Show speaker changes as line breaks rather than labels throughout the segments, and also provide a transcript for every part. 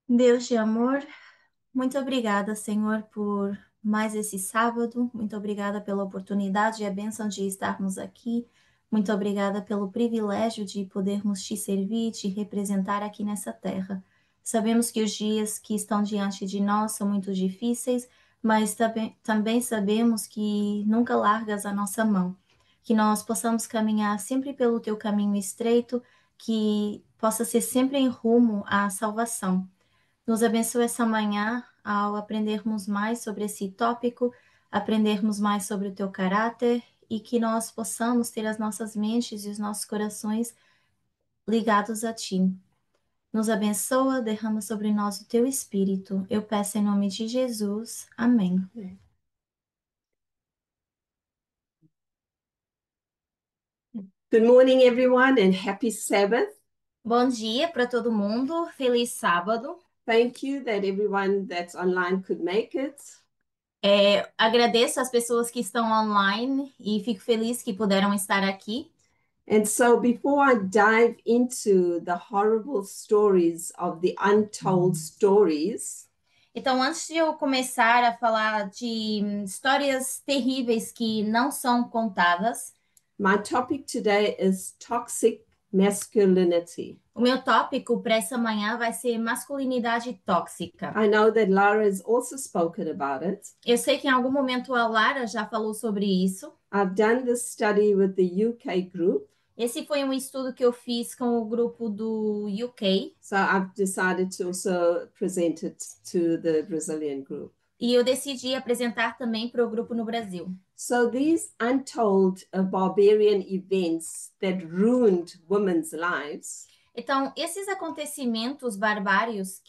Deus de amor, muito obrigada, Senhor, por mais esse sábado. Muito obrigada pela oportunidade e a bênção de estarmos aqui. Muito obrigada pelo privilégio de podermos te servir, te representar aqui nessa terra. Sabemos que os dias que estão diante de nós são muito difíceis, mas também sabemos que nunca largas a nossa mão. Que nós possamos caminhar sempre pelo teu caminho estreito, que possa ser sempre em rumo à salvação. Nos abençoe essa manhã ao aprendermos mais sobre esse tópico, aprendermos mais sobre o teu caráter e que nós possamos ter as nossas mentes e os nossos corações ligados a ti. Nos abençoa, derrama sobre nós o teu espírito. Eu peço em nome de Jesus. Amém.
Good morning, everyone, and happy Sabbath.
Bom dia para todo mundo. Feliz sábado.
Thank you that everyone that's online could make it.
Agradeço as pessoas que estão online e fico feliz que puderam estar aqui.
And so, before I dive into the horrible stories of the untold stories,
Então, antes de eu começar a falar de histórias terríveis que não são contadas,
my topic today is toxic masculinity.
o meu tópico para essa manhã vai ser masculinidade tóxica.
I know that Lara has also spoken about it.
Eu sei que em algum momento a Lara já falou sobre isso.
I've done this study with the UK group,
Esse foi um estudo que eu fiz com o grupo do UK
so I've decided to also present it to the Brazilian group.
e eu decidi apresentar também para o grupo no Brasil.
So these untold barbarian events that ruined women's lives
Então, esses acontecimentos bárbaros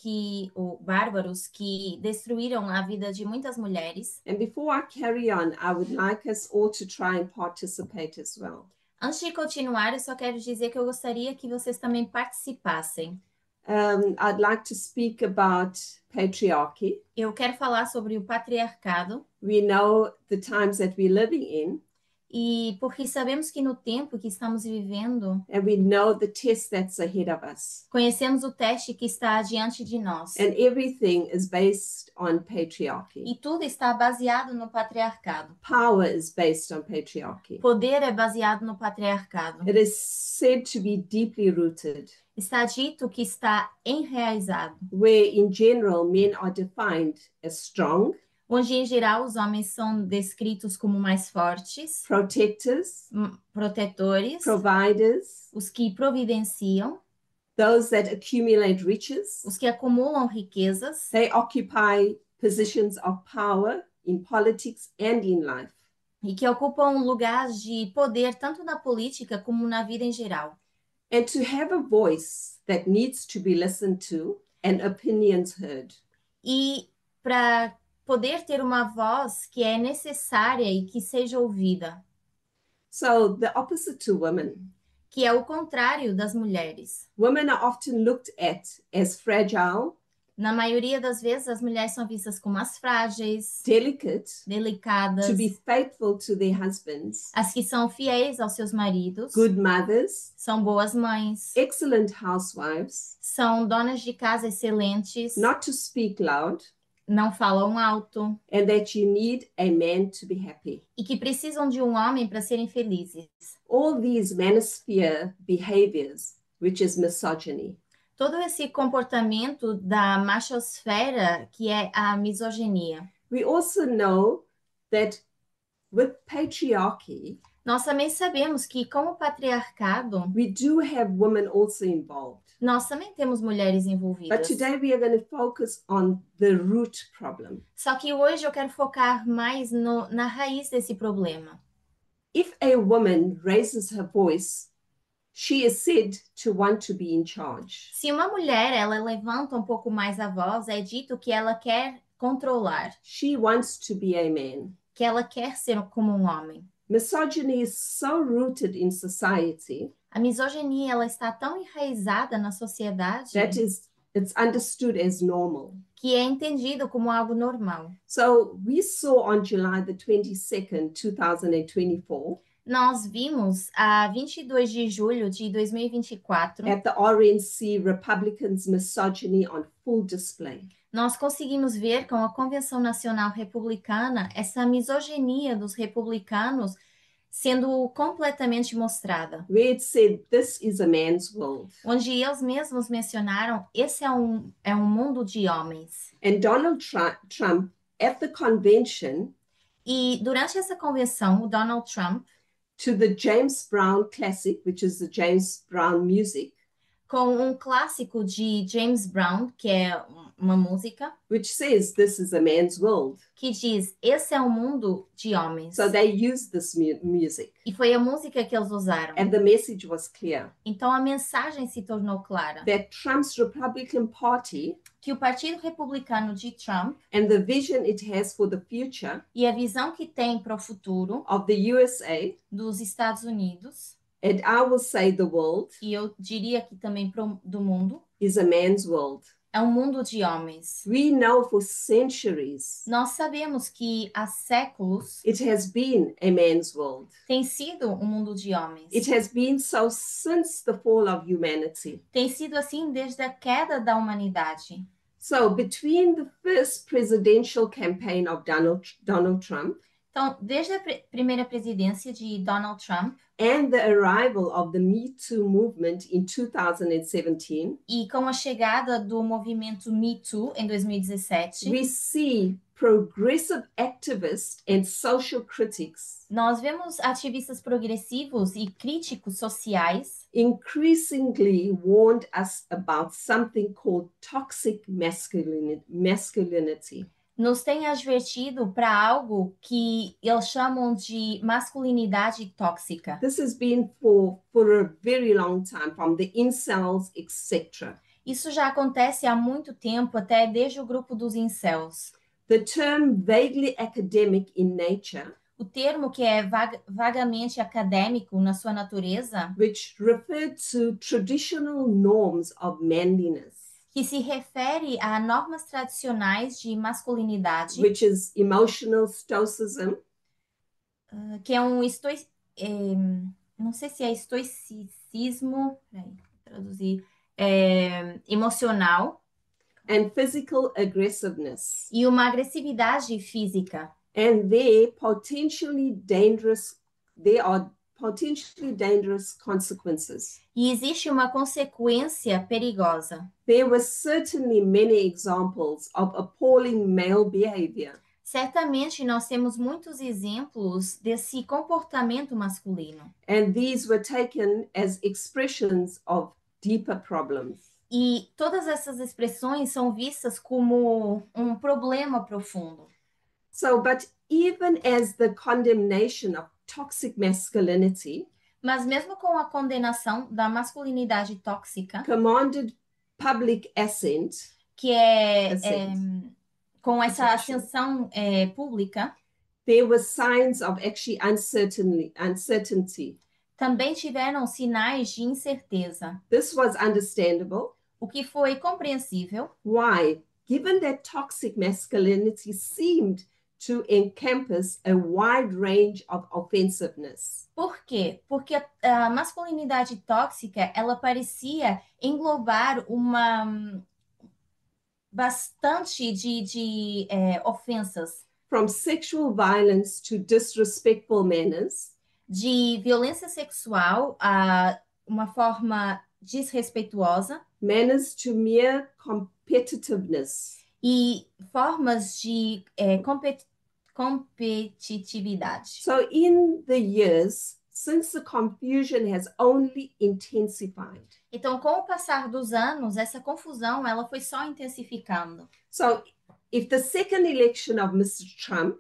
que destruíram a vida de muitas mulheres.
And before I carry on, I would like us all to try and participate as well.
Antes de continuar, eu só quero dizer que eu gostaria que vocês também participassem.
I'd like to speak about patriarchy.
Eu quero falar sobre o patriarcado
We know the times that we're living in,
e porque sabemos que no tempo que estamos vivendo,
and we know the test that's ahead of us.
conhecemos o teste que está diante de nós.
And everything is based on patriarchy.
E tudo está baseado no patriarcado.
Power is based on patriarchy.
Poder é baseado no patriarcado.
It is said to be deeply rooted,
Está dito que está enraizado,
where in general men are defined as strong,
onde em geral os homens são descritos como mais fortes,
protectors,
protetores,
providers,
os que providenciam,
those that accumulate riches.
os que acumulam riquezas.
They occupy positions of power in politics and in life.
E que ocupam lugares de poder tanto na política como na vida em geral.
And to have a voice that needs to be listened to and opinions heard.
E para poder ter uma voz que é necessária e que seja ouvida.
So the opposite to women.
Que é o contrário das mulheres.
Women are often looked at as fragile.
Na maioria das vezes, as mulheres são vistas como as frágeis,
delicate,
delicadas,
to be faithful to their husbands,
as que são fiéis aos seus maridos,
good mothers,
são boas mães,
excellent housewives,
são donas de casa excelentes,
not to speak loud,
não falam alto,
and that you need a man to be happy.
e que precisam de um homem para serem felizes.
All these manosphere behaviors, which is misogyny.
Todo esse comportamento da machosfera, que é a misoginia.
We also know that with patriarchy,
nós também sabemos que com o patriarcado,
we do have women also involved.
Nós também temos mulheres envolvidas.
But today we are going to focus on the root problem.
Só que hoje eu quero focar mais na raiz desse problema.
If a woman raises her voice, she is said to want to be in charge.
Se uma mulher ela levanta um pouco mais a voz, é dito que ela quer controlar.
She wants to be a man.
Que ela quer ser como um homem.
Misogyny is so rooted in society.
A misoginia ela está tão enraizada na sociedade.
It's understood as normal.
Que é entendido como algo normal.
So we saw on July the 22nd, 2024.
Nós vimos a 22 de julho de 2024,
at the RNC Republicans' misogyny on full display.
nós conseguimos ver com a Convenção Nacional Republicana essa misoginia dos republicanos sendo completamente mostrada,
Where it said, "This is a man's world."
onde eles mesmos mencionaram, esse é um mundo de homens.
And Donald Trump, at the convention,
E durante essa convenção, o Donald Trump,
to the James Brown classic, which is the James Brown music,
com clássico de James Brown, que é uma música,
which says, "This is a man's world."
que diz, esse é um mundo de homens.
So they used this music,
E foi a música que eles usaram.
and the message was clear
Então a mensagem se tornou clara.
that Trump's Republican Party
Que o Partido Republicano de Trump
and the vision it has for the future
e a visão que tem para o futuro
of the USA,
dos Estados Unidos,
and I will say the world,
e eu diria que também do mundo,
is a man's world.
é um mundo de homens.
We know for centuries
Nós sabemos que há séculos
it has been a man's world.
tem sido um mundo de homens.
It has been so since the fall of humanity.
Tem sido assim desde a queda da humanidade.
So between the first presidential campaign of Donald Trump
Então, desde a primeira presidência de Donald Trump
and the arrival of the Me Too movement in 2017,
e com a chegada do movimento Me Too em 2017,
we see progressive activists and social critics
nós vemos ativistas progressivos e críticos sociais
increasingly warned us about something called toxic masculinity.
nos têm advertido para algo que eles chamam de masculinidade tóxica.
This has been for a very long time, from the incels, etc.
Isso já acontece há muito tempo, até desde o grupo dos incels.
The term vaguely academic in nature,
O termo que é vagamente acadêmico na sua natureza,
which referred to traditional norms of manliness,
que se refere a normas tradicionais de masculinidade,
which is emotional stoicism,
que é não sei se é estoicismo, peraí, traduzir, emocional,
and physical aggressiveness.
e uma agressividade física.
And there are potentially dangerous consequences.
E existe uma consequência perigosa.
There were certainly many examples of appalling male behavior.
Certamente nós temos muitos exemplos desse comportamento masculino.
And these were taken as expressions of deeper problems.
E todas essas expressões são vistas como um problema profundo.
So, but even as the condemnation of toxic masculinity
Mas mesmo com a condenação da masculinidade tóxica,
commanded public assent,
que é com essa
Perception.
ascensão pública,
there were signs of actually uncertainty.
também tiveram sinais de incerteza,
This was understandable.
o que foi compreensível.
Why? Given that toxic masculinity seemed to encompass a wide range of offensiveness.
Por quê? Porque a masculinidade tóxica, ela parecia englobar uma bastante de ofensas,
From sexual violence to disrespectful manners,
de violência sexual a uma forma desrespeituosa
manners to mere competitiveness.
e formas de competitividade.
So in the years since, the confusion has only intensified.
Então, com o passar dos anos, essa confusão ela foi só intensificando.
So if the second election of Mr. Trump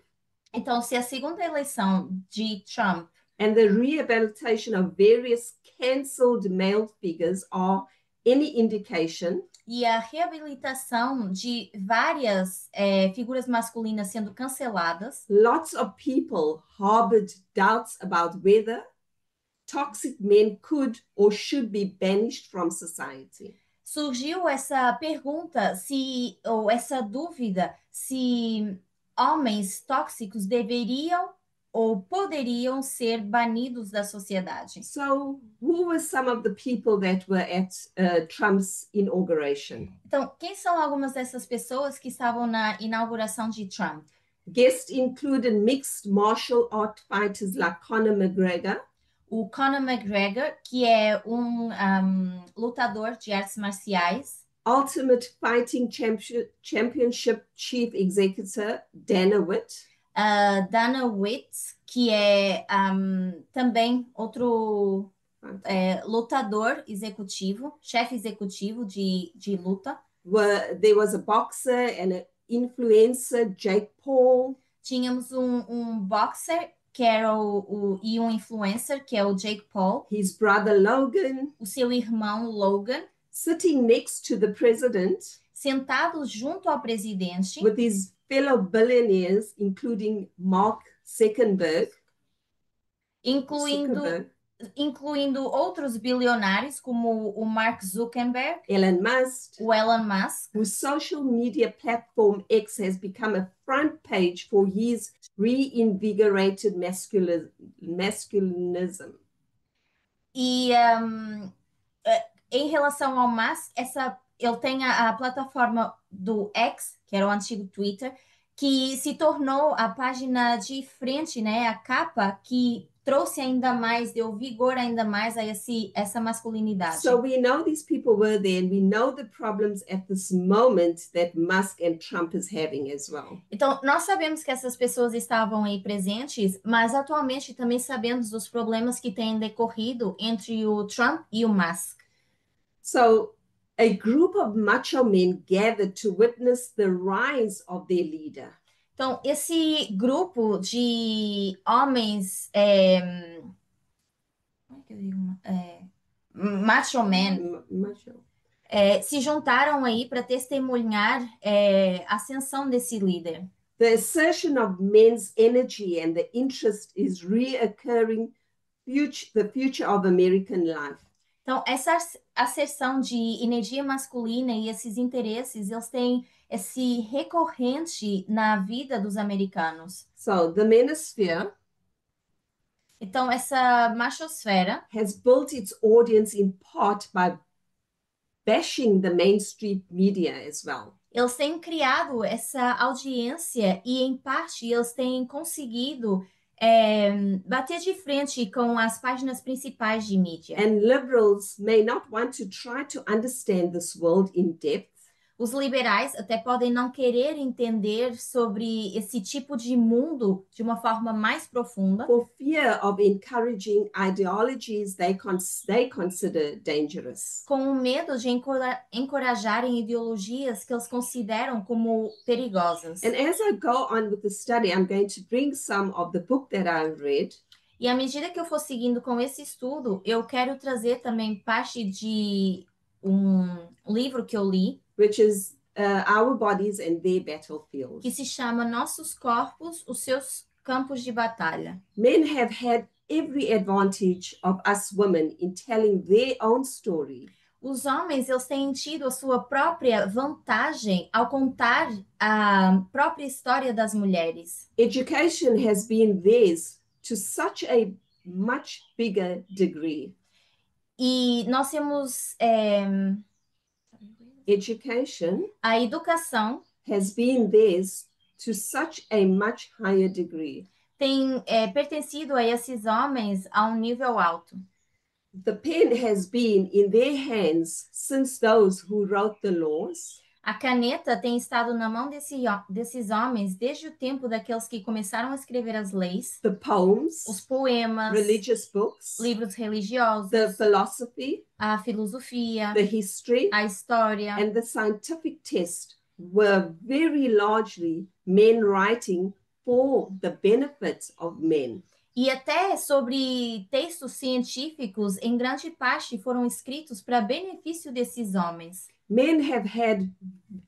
Então, se a segunda eleição de Trump
and the rehabilitation of various cancelled male figures are any indication,
e a reabilitação de várias figuras masculinas sendo canceladas,
lots of people harbored doubts about whether toxic men could or should be banished from society.
surgiu essa pergunta ou essa dúvida se homens tóxicos deveriam ou poderiam ser banidos da sociedade.
So, who were some of the people that were at Trump's inauguration?
Então, quem são algumas dessas pessoas que estavam na inauguração de Trump?
Guests included mixed martial art fighters like Conor McGregor,
O Conor McGregor, que é um lutador de artes marciais,
Ultimate Fighting Championship Chief Executive Dana White,
Dana White, que é também outro lutador executivo, chefe executivo de luta.
There was a boxer and an influencer, Jake Paul.
Tínhamos um boxer, que era e um influencer, que é o Jake Paul.
His brother Logan.
O seu irmão Logan.
Sitting next to the president.
Sentados junto ao presidente.
With his fellow billionaires, including Mark Zuckerberg.
Incluindo outros bilionários como o Mark Zuckerberg, o Elon Musk,
whose social media platform X has become a front page for his reinvigorated masculinism.
E em relação ao Musk, ele tem a plataforma do X, que era o antigo Twitter, que se tornou a página de frente, né, a capa que trouxe ainda mais, deu vigor ainda mais a essa masculinidade.
So we know these people were there, and we know the problems at this moment that Musk and Trump is having as well.
Então, nós sabemos que essas pessoas estavam aí presentes, mas atualmente também sabemos dos problemas que têm decorrido entre o Trump e o Musk.
So a group of macho men gathered to witness the rise of their leader.
Então, esse grupo de homens macho men se juntaram aí para testemunhar a ascensão desse líder.
The assertion of men's energy and the interest is reoccurring the future of American life.
Então, essa asserção de energia masculina e esses interesses, eles têm esse recorrente na vida dos americanos.
So, the manosphere,
então, essa machosfera
has built its audience in part by bashing the mainstream media as well.
Eles têm criado essa audiência e, em parte, eles têm conseguido bater de frente com as páginas principais de mídia.
And liberals may not want to try to understand this world in depth.
Os liberais até podem não querer entender sobre esse tipo de mundo de uma forma mais profunda.
For fear of encouraging ideologies they consider dangerous.
Com o medo de encorajarem ideologias que eles consideram como perigosas.
And as I go on with the study, I'm going to bring some of the book that I've read.
E à medida que eu for seguindo com esse estudo, eu quero trazer também parte de um livro que eu li,
which is Our Bodies and Their Battlefields,
que se chama Nossos Corpos, os Seus Campos de Batalha.
Men have had every advantage of us women in telling their own story.
Os homens, eles têm tido a sua própria vantagem ao contar a própria história das mulheres.
Education has been theirs to such a much bigger degree.
E nós temos
a
educação
has been theirs to such a much higher degree.
Tem pertencido a esses homens a um nível alto.
The pen has been in their hands since those who wrote the laws.
A caneta tem estado na mão desses homens desde o tempo daqueles que começaram a escrever as leis,
the poems,
os poemas,
religious books,
livros religiosos,
the philosophy,
a filosofia,
the history,
a história,
and the scientific test were very largely men writing for the benefit of men.
E até sobre textos científicos, em grande parte, foram escritos para benefício desses homens.
Men have had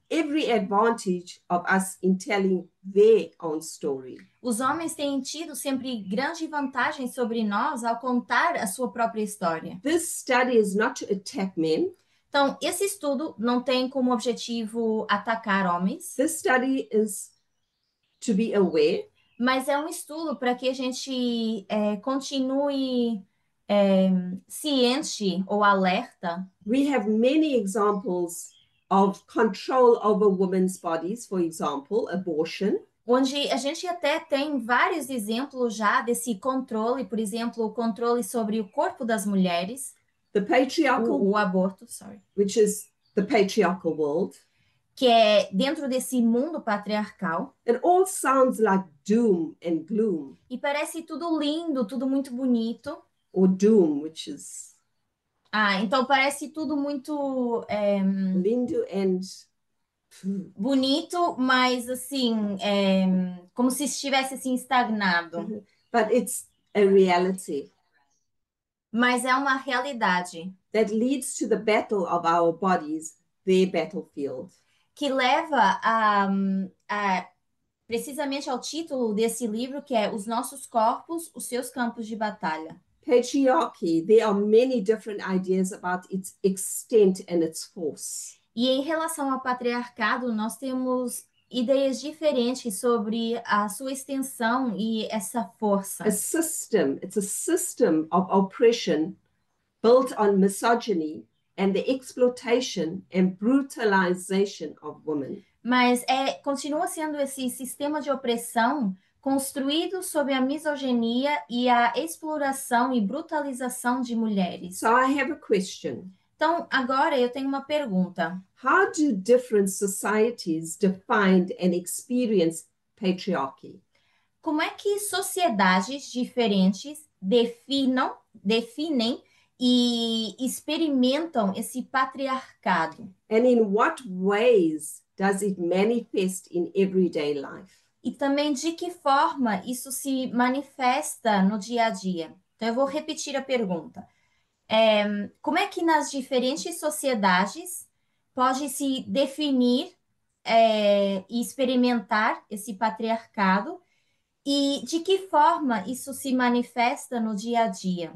every advantage of us in telling their own story.
Os homens têm tido sempre grande vantagem sobre nós ao contar a sua própria história.
This study is not to attack men.
Então, esse estudo não tem como objetivo atacar homens.
This study is to be aware.
Mas é um estudo para que a gente continue é, ciente ou alerta.
We have many examples of control over women's bodies, for example, abortion.
Onde a gente até tem vários exemplos já desse controle, por exemplo, o controle sobre o corpo das mulheres,
The patriarchal,
o aborto, sorry,
which is the patriarchal world.
que é dentro desse mundo patriarcal.
It all sounds like doom and gloom.
E parece tudo lindo, tudo muito bonito.
Or doom, which is
Então parece tudo muito
lindo and
bonito, mas assim, como se estivesse assim estagnado.
but it's a reality
Mas é uma realidade
that leads to the battle of our bodies, their battlefield.
que leva a precisamente ao título desse livro, que é Os Nossos Corpos, os Seus Campos de Batalha.
Patriarchy, there are many different ideas about its extent and its force.
E em relação ao patriarcado, nós temos ideias diferentes sobre a sua extensão e essa força.
It's a system of oppression built on misogyny and the exploitation and brutalization of women.
Mas continua sendo esse sistema de opressão construído sob a misoginia e a exploração e brutalização de mulheres.
So I have a question.
Então, agora eu tenho uma pergunta.
How do different societies define and experience patriarchy?
Como é que sociedades diferentes definem e experimentam esse patriarcado?
And in what ways does it manifest in everyday life?
E também de que forma isso se manifesta no dia a dia? Então, eu vou repetir a pergunta. Como é que nas diferentes sociedades pode se definir e experimentar esse patriarcado? E de que forma isso se manifesta no dia a dia?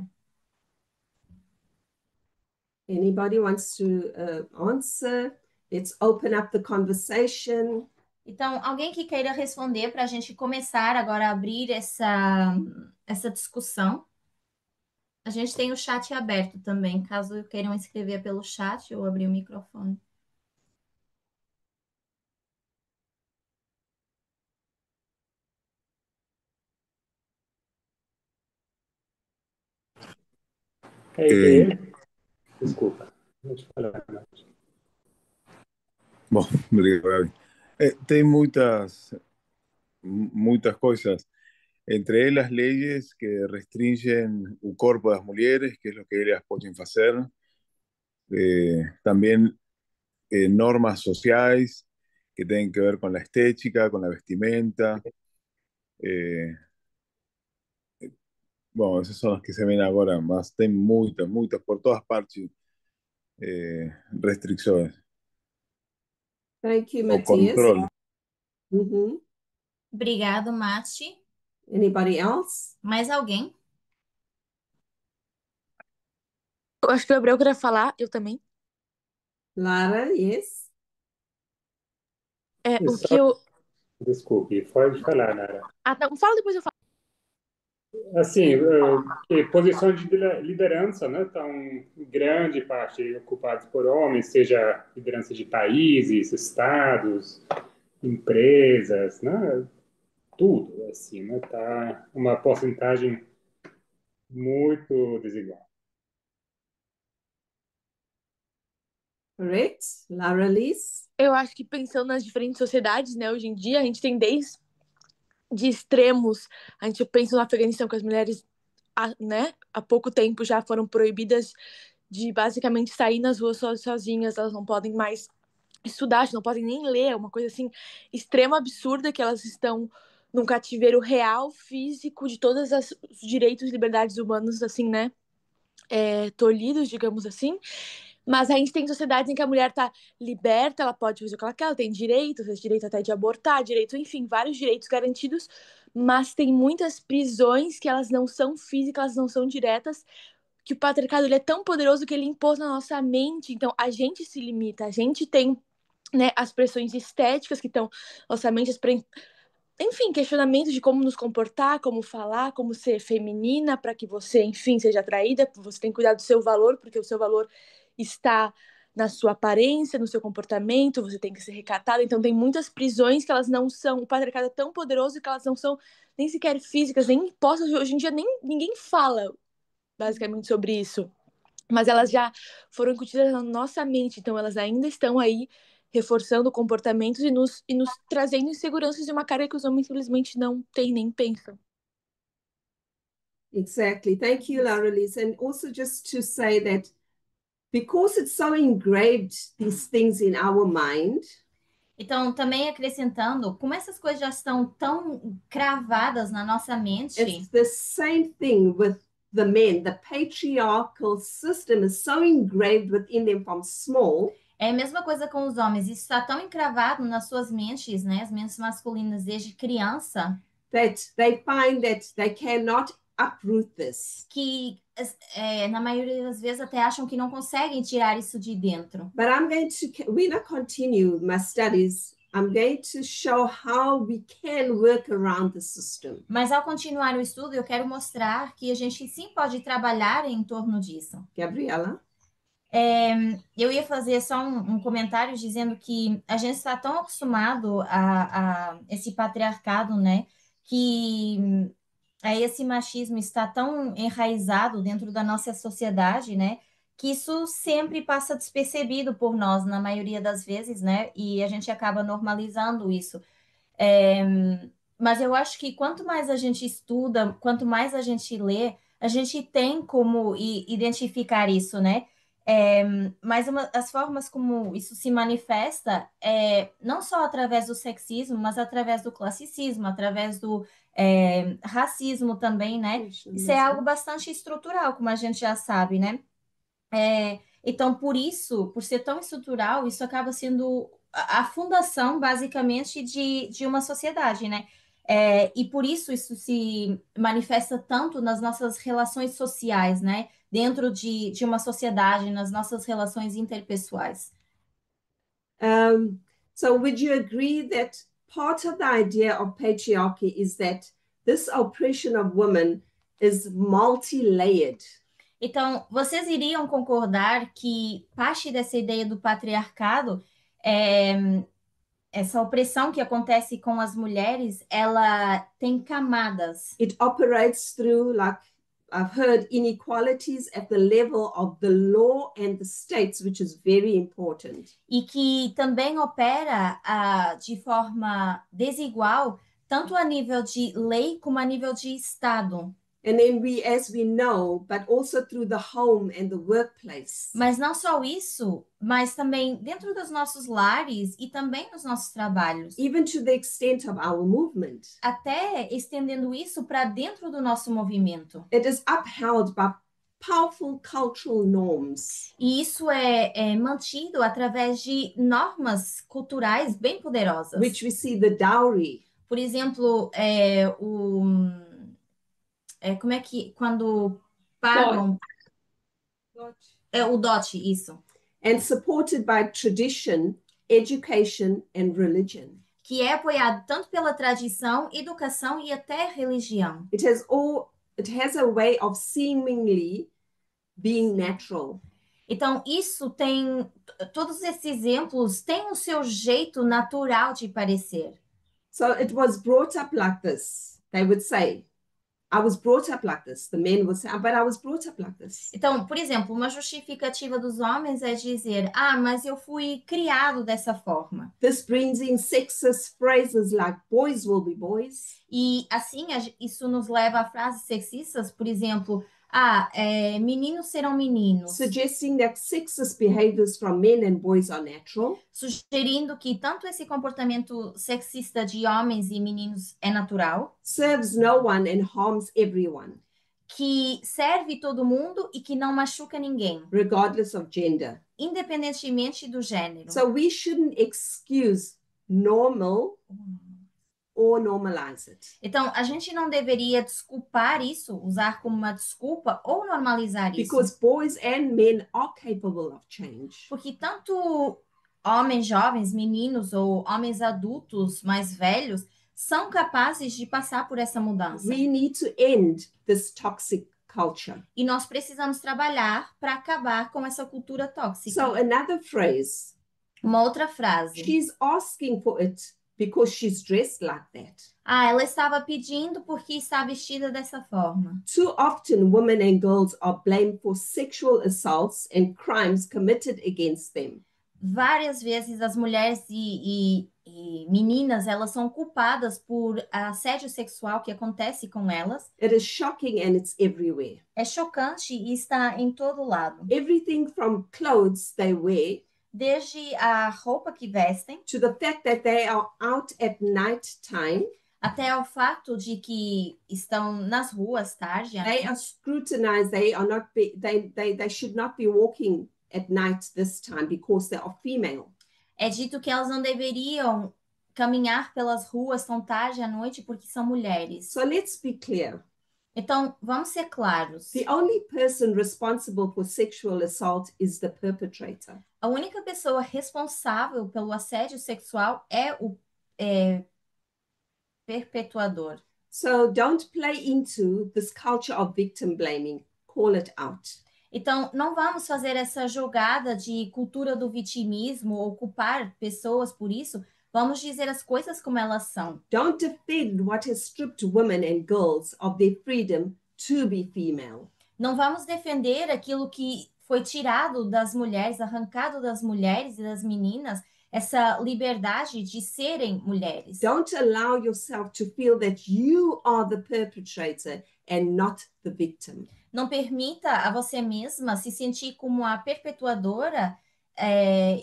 Anybody wants to answer? Let's open up the conversation.
Então, alguém que queira responder para a gente começar agora a abrir essa discussão. A gente tem o chat aberto também, caso queiram escrever pelo chat ou abrir o microfone.
Desculpa, não te falar mais.
Bom, obrigado. Tem muitas coisas, entre elas leyes que restringen o corpo das mulheres, que es lo que ellas pueden hacer. También normas sociais que tienen que ver con la estética, con la vestimenta. Bom, essas são as que se ven agora, mas tem muitas, por todas partes, restrições.
Thank you,
O
Matthias.
controle.
Obrigado, Mati.
Anybody else?
Mais alguém?
Eu acho que o Gabriel queria falar, eu também.
Lara, yes.
O que eu...
Desculpe, pode falar, Nara.
Não, fala depois eu falo.
Assim, posições de liderança, né, estão grande parte ocupadas por homens, seja liderança de países, estados, empresas, né, tudo, assim, né, tá uma porcentagem muito desigual.
Correct. Lara Liz?
Eu acho que pensando nas diferentes sociedades, né, hoje em dia, a gente tem desde de extremos, a gente pensa no Afeganistão, que as mulheres, né, há pouco tempo já foram proibidas de basicamente sair nas ruas sozinhas, elas não podem mais estudar, não podem nem ler, é uma coisa assim, extrema, absurda, que elas estão num cativeiro real, físico, de todos os direitos e liberdades humanas, assim, né, tolhidos, digamos assim. Mas a gente tem sociedades em que a mulher tá liberta, ela pode fazer o que ela quer, ela tem direitos, direito até de abortar, direito, enfim, vários direitos garantidos, mas tem muitas prisões que elas não são físicas, elas não são diretas, que o patriarcado ele é tão poderoso que ele impôs na nossa mente, então a gente se limita, a gente tem, né, as pressões estéticas que estão nossa mente, enfim, questionamentos de como nos comportar, como falar, como ser feminina, para que você, enfim, seja atraída. Você tem que cuidar do seu valor, porque o seu valor está na sua aparência, no seu comportamento, você tem que ser recatada. Então, tem muitas prisões que elas não são... O patriarcado é tão poderoso que elas não são nem sequer físicas, nem impostas. Hoje em dia, ninguém fala, basicamente, sobre isso. Mas elas já foram incutidas na nossa mente, então elas ainda estão aí reforçando comportamentos e nos trazendo inseguranças de uma carga que os homens simplesmente não têm nem pensam.
Exactly. Thank you, Laura-Lise. And also just to say that because it's so engraved, these things in our mind,
Então, também acrescentando, como essas coisas já estão tão cravadas na nossa mente,
it's the same thing with the men. The patriarchal system is so engraved within them from small
é a mesma coisa com os homens. Isso está tão encravado nas suas mentes, né? As mentes masculinas desde criança,
that they find that they cannot uproot this.
que na maioria das vezes até acham que não conseguem tirar isso de dentro.
But when I continue my studies, I'm going to show how we can work around the system.
Mas ao continuar o estudo, eu quero mostrar que a gente sim pode trabalhar em torno disso.
Gabriela?
Eu ia fazer só um comentário dizendo que a gente está tão acostumado a esse patriarcado, né? Que esse machismo está tão enraizado dentro da nossa sociedade, né? Que isso sempre passa despercebido por nós, na maioria das vezes, né? E a gente acaba normalizando isso. Mas eu acho que quanto mais a gente estuda, quanto mais a gente lê, a gente tem como identificar isso, né? Mas as formas como isso se manifesta não só através do sexismo, mas através do classicismo, através do racismo também, né? Isso é algo bastante estrutural, como a gente já sabe, né? Então, por isso, por ser tão estrutural, isso acaba sendo a fundação, basicamente, de uma sociedade, né? E por isso se manifesta tanto nas nossas relações sociais, né? Dentro de uma sociedade, nas nossas relações interpessoais.
So would you agree that part of the idea of patriarchy is that this oppression of women is multi-layered?
Então, vocês iriam concordar que parte dessa ideia do patriarcado, essa opressão que acontece com as mulheres, ela tem camadas.
It operates through, like I've heard, inequalities at the level of the law and the states, which is very important.
E que também opera de forma desigual, tanto a nível de lei como a nível de Estado.
And then as we know, but also through the home and the workplace.
Mas não só isso, mas também dentro dos nossos lares e também nos nossos trabalhos.
Even to the extent of our movement.
Até estendendo isso para dentro do nosso movimento.
It is upheld by powerful cultural norms.
E isso é mantido através de normas culturais bem poderosas.
Which we see the dowry.
Por exemplo, como é que quando pagam o dote, isso.
And supported by tradition, education and religion.
Que é apoiado tanto pela tradição, educação e até religião.
It has a way of seemingly being natural.
Então, isso tem, todos esses exemplos têm o seu jeito natural de parecer.
So it was brought up like this. They would say, I was brought up like this. The men would say, but I was brought up like this.
Então, por exemplo, uma justificativa dos homens é dizer, mas eu fui criado dessa forma.
This brings in sexist phrases like boys will be boys.
E assim, isso nos leva a frases sexistas, por exemplo, meninos serão meninos.
Suggesting that sexist behaviors from men and boys are natural.
Sugerindo que tanto esse comportamento sexista de homens e meninos é natural.
Serves no one and harms everyone.
Que serve todo mundo e que não machuca ninguém.
Regardless of gender.
Independentemente do gênero.
So we shouldn't excuse normal or normalize it.
Então, a gente não deveria desculpar isso, usar como uma desculpa ou normalizar isso.
Because boys and men are capable of change.
Porque tanto homens jovens, meninos ou homens adultos mais velhos são capazes de passar por essa mudança.
We need to end this toxic culture.
E nós precisamos trabalhar para acabar com essa cultura tóxica.
So another phrase,
Uma outra frase.
she's asking for it because she's dressed like that.
Ela estava pedindo porque está vestida dessa forma.
Too often, women and girls are blamed for sexual assaults and crimes committed against them.
Várias vezes as mulheres e meninas, elas são culpadas por assédio sexual que acontece com elas.
It is shocking and it's everywhere.
É chocante e está em todo lado.
Everything from clothes they wear
Desde a roupa que vestem,
to the fact that they are out at night time,
até ao fato de que estão nas ruas tarde.
they are scrutinized. They are not. They should not be walking at night this time because they are female.
É dito que elas não deveriam caminhar pelas ruas tão tarde à noite porque são mulheres.
So let's be clear.
Então, vamos ser claros.
The only person responsible for sexual assault is the perpetrator.
A única pessoa responsável pelo assédio sexual é o perpetuador.
So don't play into this culture of victim blaming. Call it out.
Então, não vamos fazer essa jogada de cultura do vitimismo ou culpar pessoas por isso. Vamos dizer as coisas como elas são.
Don't defend what has stripped women and girls of their freedom to be female.
Não vamos defender aquilo que foi tirado das mulheres, arrancado das mulheres e das meninas, essa liberdade de serem mulheres.
Don't allow yourself to feel that you are the perpetrator and not the victim.
Não permita a você mesma se sentir como a perpetuadora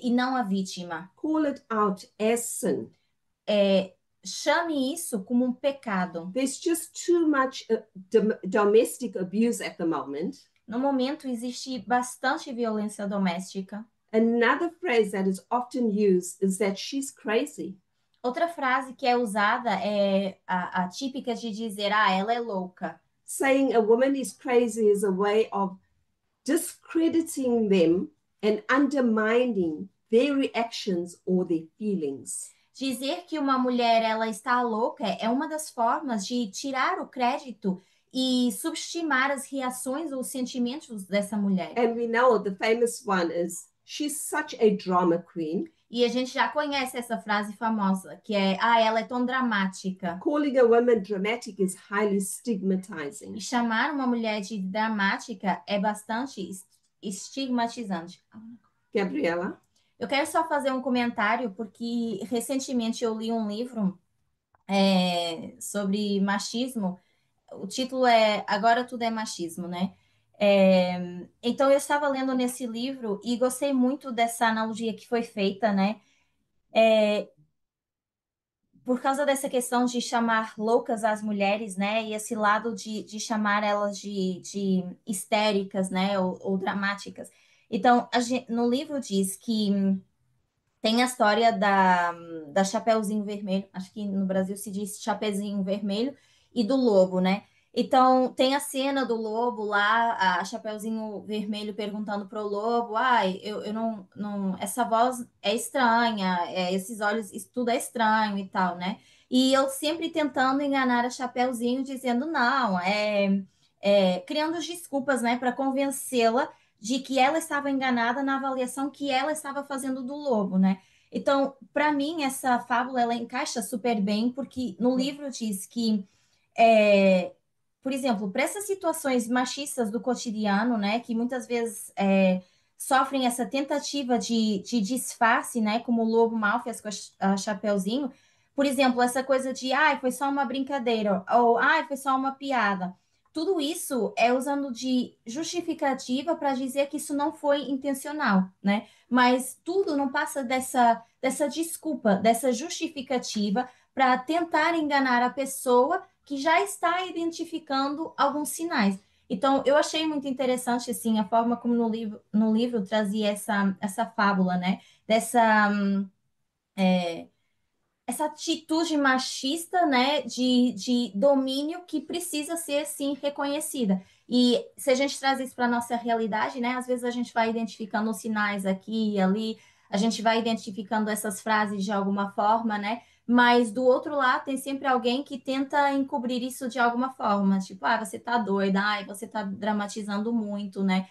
e não a vítima.
Call it out as sin.
Chame isso como um pecado.
There's just too much domestic abuse at the moment.
No momento, existe bastante violência doméstica.
Another phrase that is often used is that she's crazy.
Outra frase que é usada é a típica de dizer, ela é louca.
Saying a woman is crazy is a way of discrediting them and undermining their reactions or their feelings.
Dizer que uma mulher ela está louca é uma das formas de tirar o crédito e subestimar as reações ou sentimentos dessa mulher.
And we know the famous one is, she's such a drama queen.
E a gente já conhece essa frase famosa, que é, ela é tão dramática.
Calling a woman dramatic is highly stigmatizing.
E chamar uma mulher de dramática é bastante estigmatizante.
Gabriela?
Eu quero só fazer um comentário, porque recentemente eu li um livro sobre machismo. O título é Agora Tudo é Machismo, né? Então, eu estava lendo nesse livro e gostei muito dessa analogia que foi feita, né? Por causa dessa questão de chamar loucas as mulheres, né? E esse lado de chamar elas de histéricas, né? Ou dramáticas. Então, no livro diz que tem a história da Chapeuzinho Vermelho, acho que no Brasil se diz Chapeuzinho Vermelho, e do lobo, né? Então, tem a cena do lobo lá, a Chapeuzinho Vermelho perguntando pro lobo, eu não, essa voz é estranha, esses olhos, isso tudo é estranho e tal, né? E eu sempre tentando enganar a Chapeuzinho, dizendo não, criando desculpas, né, para convencê-la de que ela estava enganada na avaliação que ela estava fazendo do lobo, né? Então, para mim, essa fábula, ela encaixa super bem, porque no livro diz que, por exemplo, para essas situações machistas do cotidiano, né, que muitas vezes sofrem essa tentativa de disfarce, né, como o lobo mal fez com a Chapeuzinho, por exemplo, essa coisa de, foi só uma brincadeira, ou, foi só uma piada. Tudo isso é usando de justificativa para dizer que isso não foi intencional, né? Mas tudo não passa dessa desculpa, dessa justificativa para tentar enganar a pessoa que já está identificando alguns sinais. Então, eu achei muito interessante, assim, a forma como no livro trazia essa fábula, né? Essa atitude machista, né, de domínio que precisa ser, sim, reconhecida. E se a gente traz isso para a nossa realidade, né, às vezes a gente vai identificando os sinais aqui e ali, a gente vai identificando essas frases de alguma forma, né? Mas do outro lado tem sempre alguém que tenta encobrir isso de alguma forma, tipo, ah, você tá doida, ai, você tá dramatizando muito, né?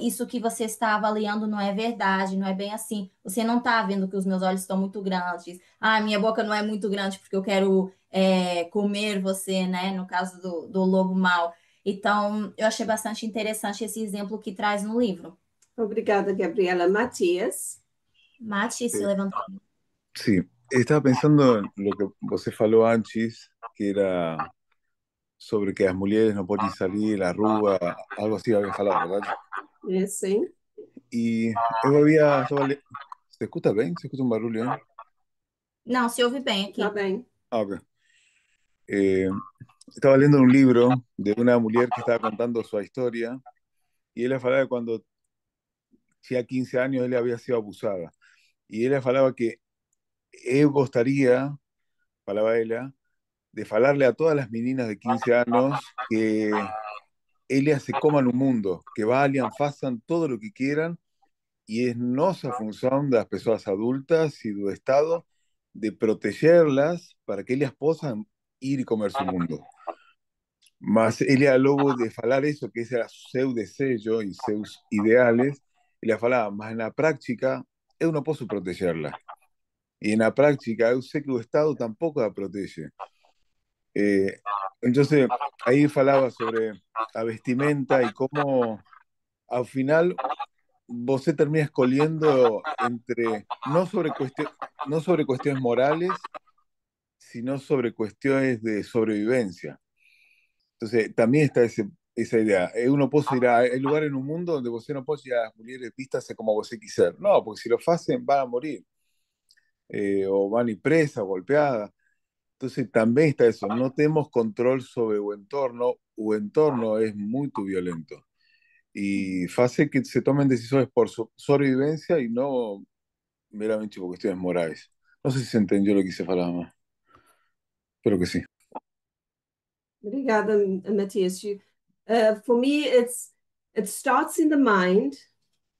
Isso que você está avaliando não é verdade, não é bem assim. Você não tá vendo que os meus olhos estão muito grandes. Ah, minha boca não é muito grande porque eu quero comer você, né? No caso do lobo mau. Então, eu achei bastante interessante esse exemplo que traz no livro.
Obrigada, Gabriela. Matias?
Mati se
Eh,
levantou.
Sí, estaba pensando en lo que você falou antes, que era sobre que as mulheres não podem sair à rua, algo assim había falado, ¿verdad?
Sim.
E eu havia, ¿Se escuta bem? Se escuta um barulho, hein?
Não, se ouve bem aqui.
Tá bem.
Ah, ok. Eh, Estaba lendo un libro de una mujer que estaba contando su historia y ella falaba que cuando tenía 15 años ella había sido abusada. Y ella falaba que él gustaría, falaba ella, de falarle a todas las meninas de 15 años que ellas se coman un mundo, que vayan, façam todo lo que quieran y es nosa función de las personas adultas y del Estado de protegerlas para que ellas puedan ir y comer su mundo. Mas ella logo de falar eso, que ese era seu desejo y seus ideales, ella falaba, mas na práctica eu não posso protegerla. Y en la práctica eu sé que o Estado tampoco la protege. Eh, entonces, ahí falaba sobre a vestimenta y cómo al final você termina escolhiendo entre, no sobre cuestiones morales, sino sobre cuestiones de sobrevivencia. Entonces, también está esa idea. Uno puede ir a hay lugares en un mundo donde você no puede ir a las mujeres vístase como você quiser. No, porque si lo hacen van a morir. O van a ir presas, golpeadas. Entonces, también está eso. No tenemos control sobre o entorno es muy violento. Y hace que se tomen decisiones por sobrevivencia y no meramente por cuestiones morales. No sé si se entendió lo que hice falar más. Espero que sí.
Obrigada, Matias. For me, it starts in the mind,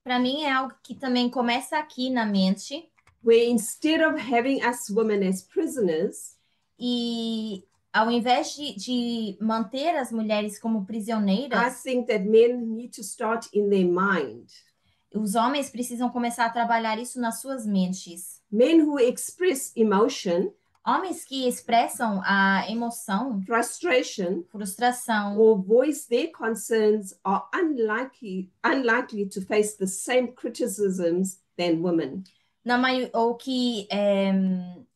Para mim é algo que também começa aqui na mente
where instead of having us women as prisoners,
e ao invés de manter as mulheres como
I
prisioneiras,
think that men need to start in their mind.
os homens precisam começar a trabalhar isso nas suas mentes.
Men who express emotion,
Homens que expressam a emoção,
frustration,
frustração,
or voice their concerns are unlikely to face the same criticisms than women.
ou que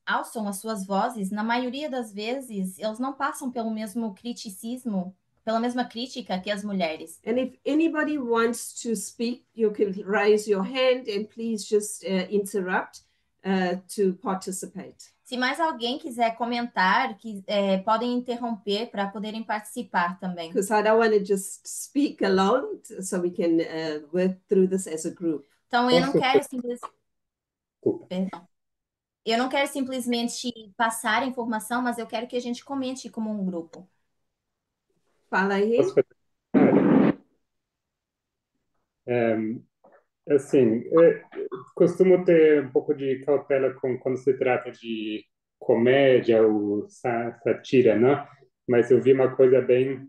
alçam as suas vozes, na maioria das vezes, eles não passam pelo mesmo criticismo, pela mesma crítica que as mulheres.
And if anybody wants to speak, you can raise your hand and please just interrupt to participate.
Se mais alguém quiser comentar, podem interromper para poderem participar também.
Because I don't want to just speak alone, so we can work through this as a group.
Então, eu não
Posso-
quero
Desculpa.
Perdão. Eu não quero simplesmente passar a informação, mas eu quero que a gente comente como um grupo.
Fala aí.
Posso fazer um comentário? Assim, costumo ter um pouco de cautela quando se trata de comédia ou sátira, né? Mas eu vi uma coisa bem,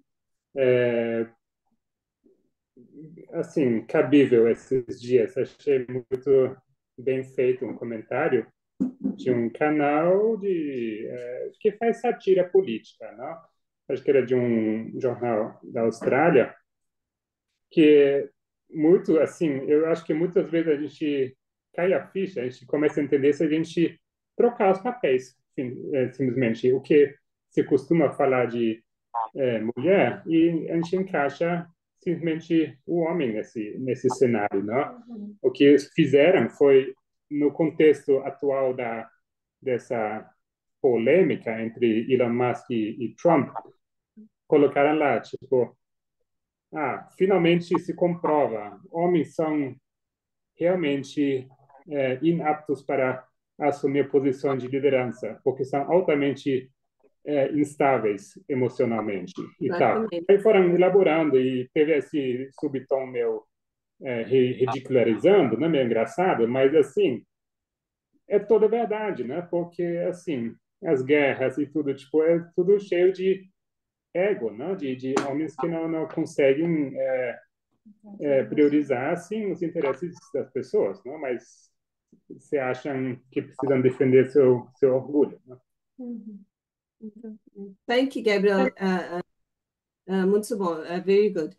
assim, cabível esses dias. Achei muito bem feito um comentário de um canal que faz sátira política, né? Acho que era de um jornal da Austrália, que muito, assim, eu acho que muitas vezes a gente cai a ficha, a gente começa a entender se a gente trocar os papéis, simplesmente. O que se costuma falar de mulher e a gente encaixa simplesmente o homem nesse cenário, não? O que eles fizeram foi, no contexto atual dessa polêmica entre Elon Musk e Trump, colocaram lá, tipo, finalmente se comprova, homens são realmente inaptos para assumir posição de liderança, porque são altamente instáveis emocionalmente e tal.
Exatamente.
Aí foram elaborando e teve esse subtom meu ridicularizando, né? Meio engraçado, mas assim, é toda verdade, né? Porque assim, as guerras e tudo, tipo, é tudo cheio de ego, né? De homens que não conseguem priorizar assim os interesses das pessoas, né? Mas se acham que precisam defender seu orgulho, né?
Thank you, Gabriel. Muito bom. Very good.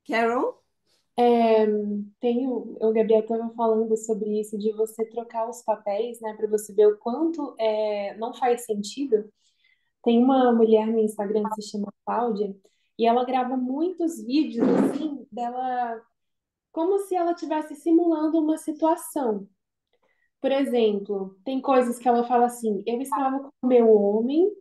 Carol?
O Gabriel estava falando sobre isso, de você trocar os papéis, né, para você ver o quanto não faz sentido. Tem uma mulher no Instagram que se chama Cláudia, e ela grava muitos vídeos, assim, dela, como se ela estivesse simulando uma situação. Por exemplo, tem coisas que ela fala assim: eu estava com o meu homem.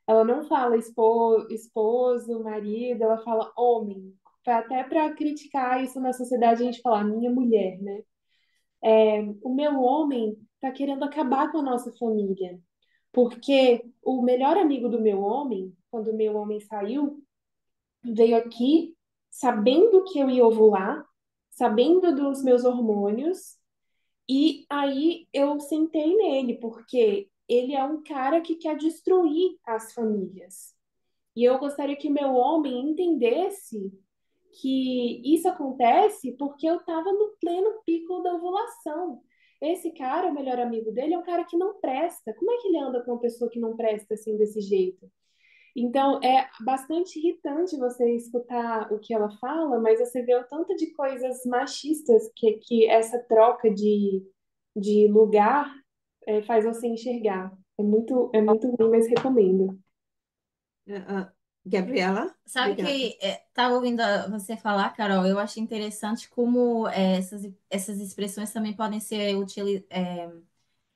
Ela não fala esposo, marido, ela fala homem. Até para criticar isso na sociedade, a gente fala minha mulher, né? O meu homem está querendo acabar com a nossa família. Porque o melhor amigo do meu homem, quando o meu homem saiu, veio aqui sabendo que eu ia ovular, sabendo dos meus hormônios, e aí eu sentei nele, porque ele é um cara que quer destruir as famílias. E eu gostaria que meu homem entendesse que isso acontece porque eu estava no pleno pico da ovulação. Esse cara, o melhor amigo dele, é um cara que não presta. Como é que ele anda com uma pessoa que não presta assim desse jeito? Então, é bastante irritante você escutar o que ela fala, mas você vê o tanto de coisas machistas que essa troca de lugar faz você enxergar. É muito ruim, mas recomendo.
Gabriela?
Sabe que estava ouvindo você falar, Carol, eu achei interessante como essas expressões também podem ser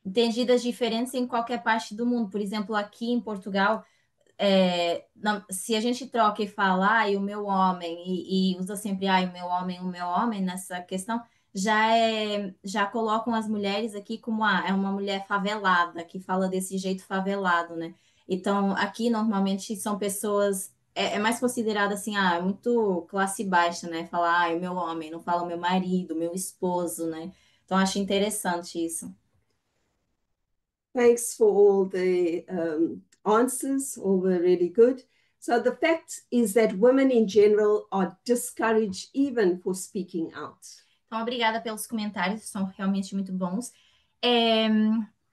entendidas diferentes em qualquer parte do mundo. Por exemplo, aqui em Portugal, se a gente troca e fala, ai, o meu homem, e usa sempre, ai, o meu homem, nessa questão, já colocam as mulheres aqui como é uma mulher favelada, que fala desse jeito favelado, né? Então, aqui normalmente são pessoas, é mais considerado assim, é muito classe baixa, né? Falar, ai, o meu homem, não fala o meu marido, meu esposo, né? Então, acho interessante isso.
Thanks for all the answers, all were really good. So the fact is that women in general are discouraged even for speaking out.
Então, obrigada pelos comentários, são realmente muito bons.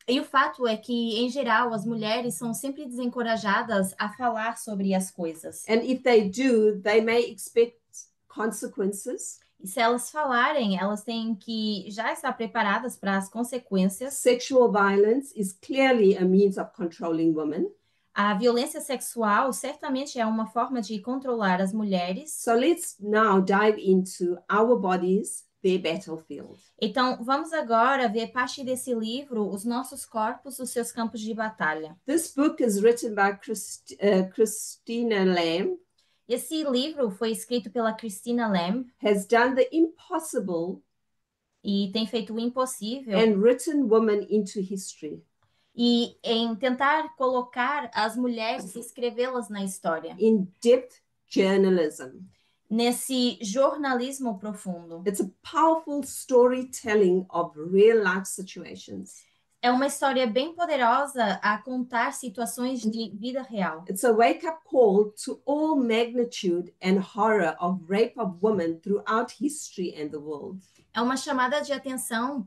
E o fato é que, em geral, as mulheres são sempre desencorajadas a falar sobre as coisas.
And if they do, they may expect consequences.
E se elas falarem, elas têm que já estar preparadas para as consequências.
Sexual violence is clearly a means of controlling women.
A violência sexual certamente é uma forma de controlar as mulheres.
So let's now dive into Our Bodies, Their Battlefield.
Então, vamos agora ver parte desse livro, Os Nossos Corpos, os Seus Campos de Batalha.
This book is written by Christina Lamb.
Esse livro foi escrito pela Christina Lamb.
Has done the impossible.
E tem feito o impossível.
And written women into history.
E em tentar colocar as mulheres e escrevê-las na história.
In-depth journalism.
Nesse jornalismo profundo.
It's a powerful storytelling of real-life situations.
É uma história bem poderosa a contar situações de vida real.
It's a wake-up call to all magnitude and horror of rape of women throughout history and the world.
É uma chamada de atenção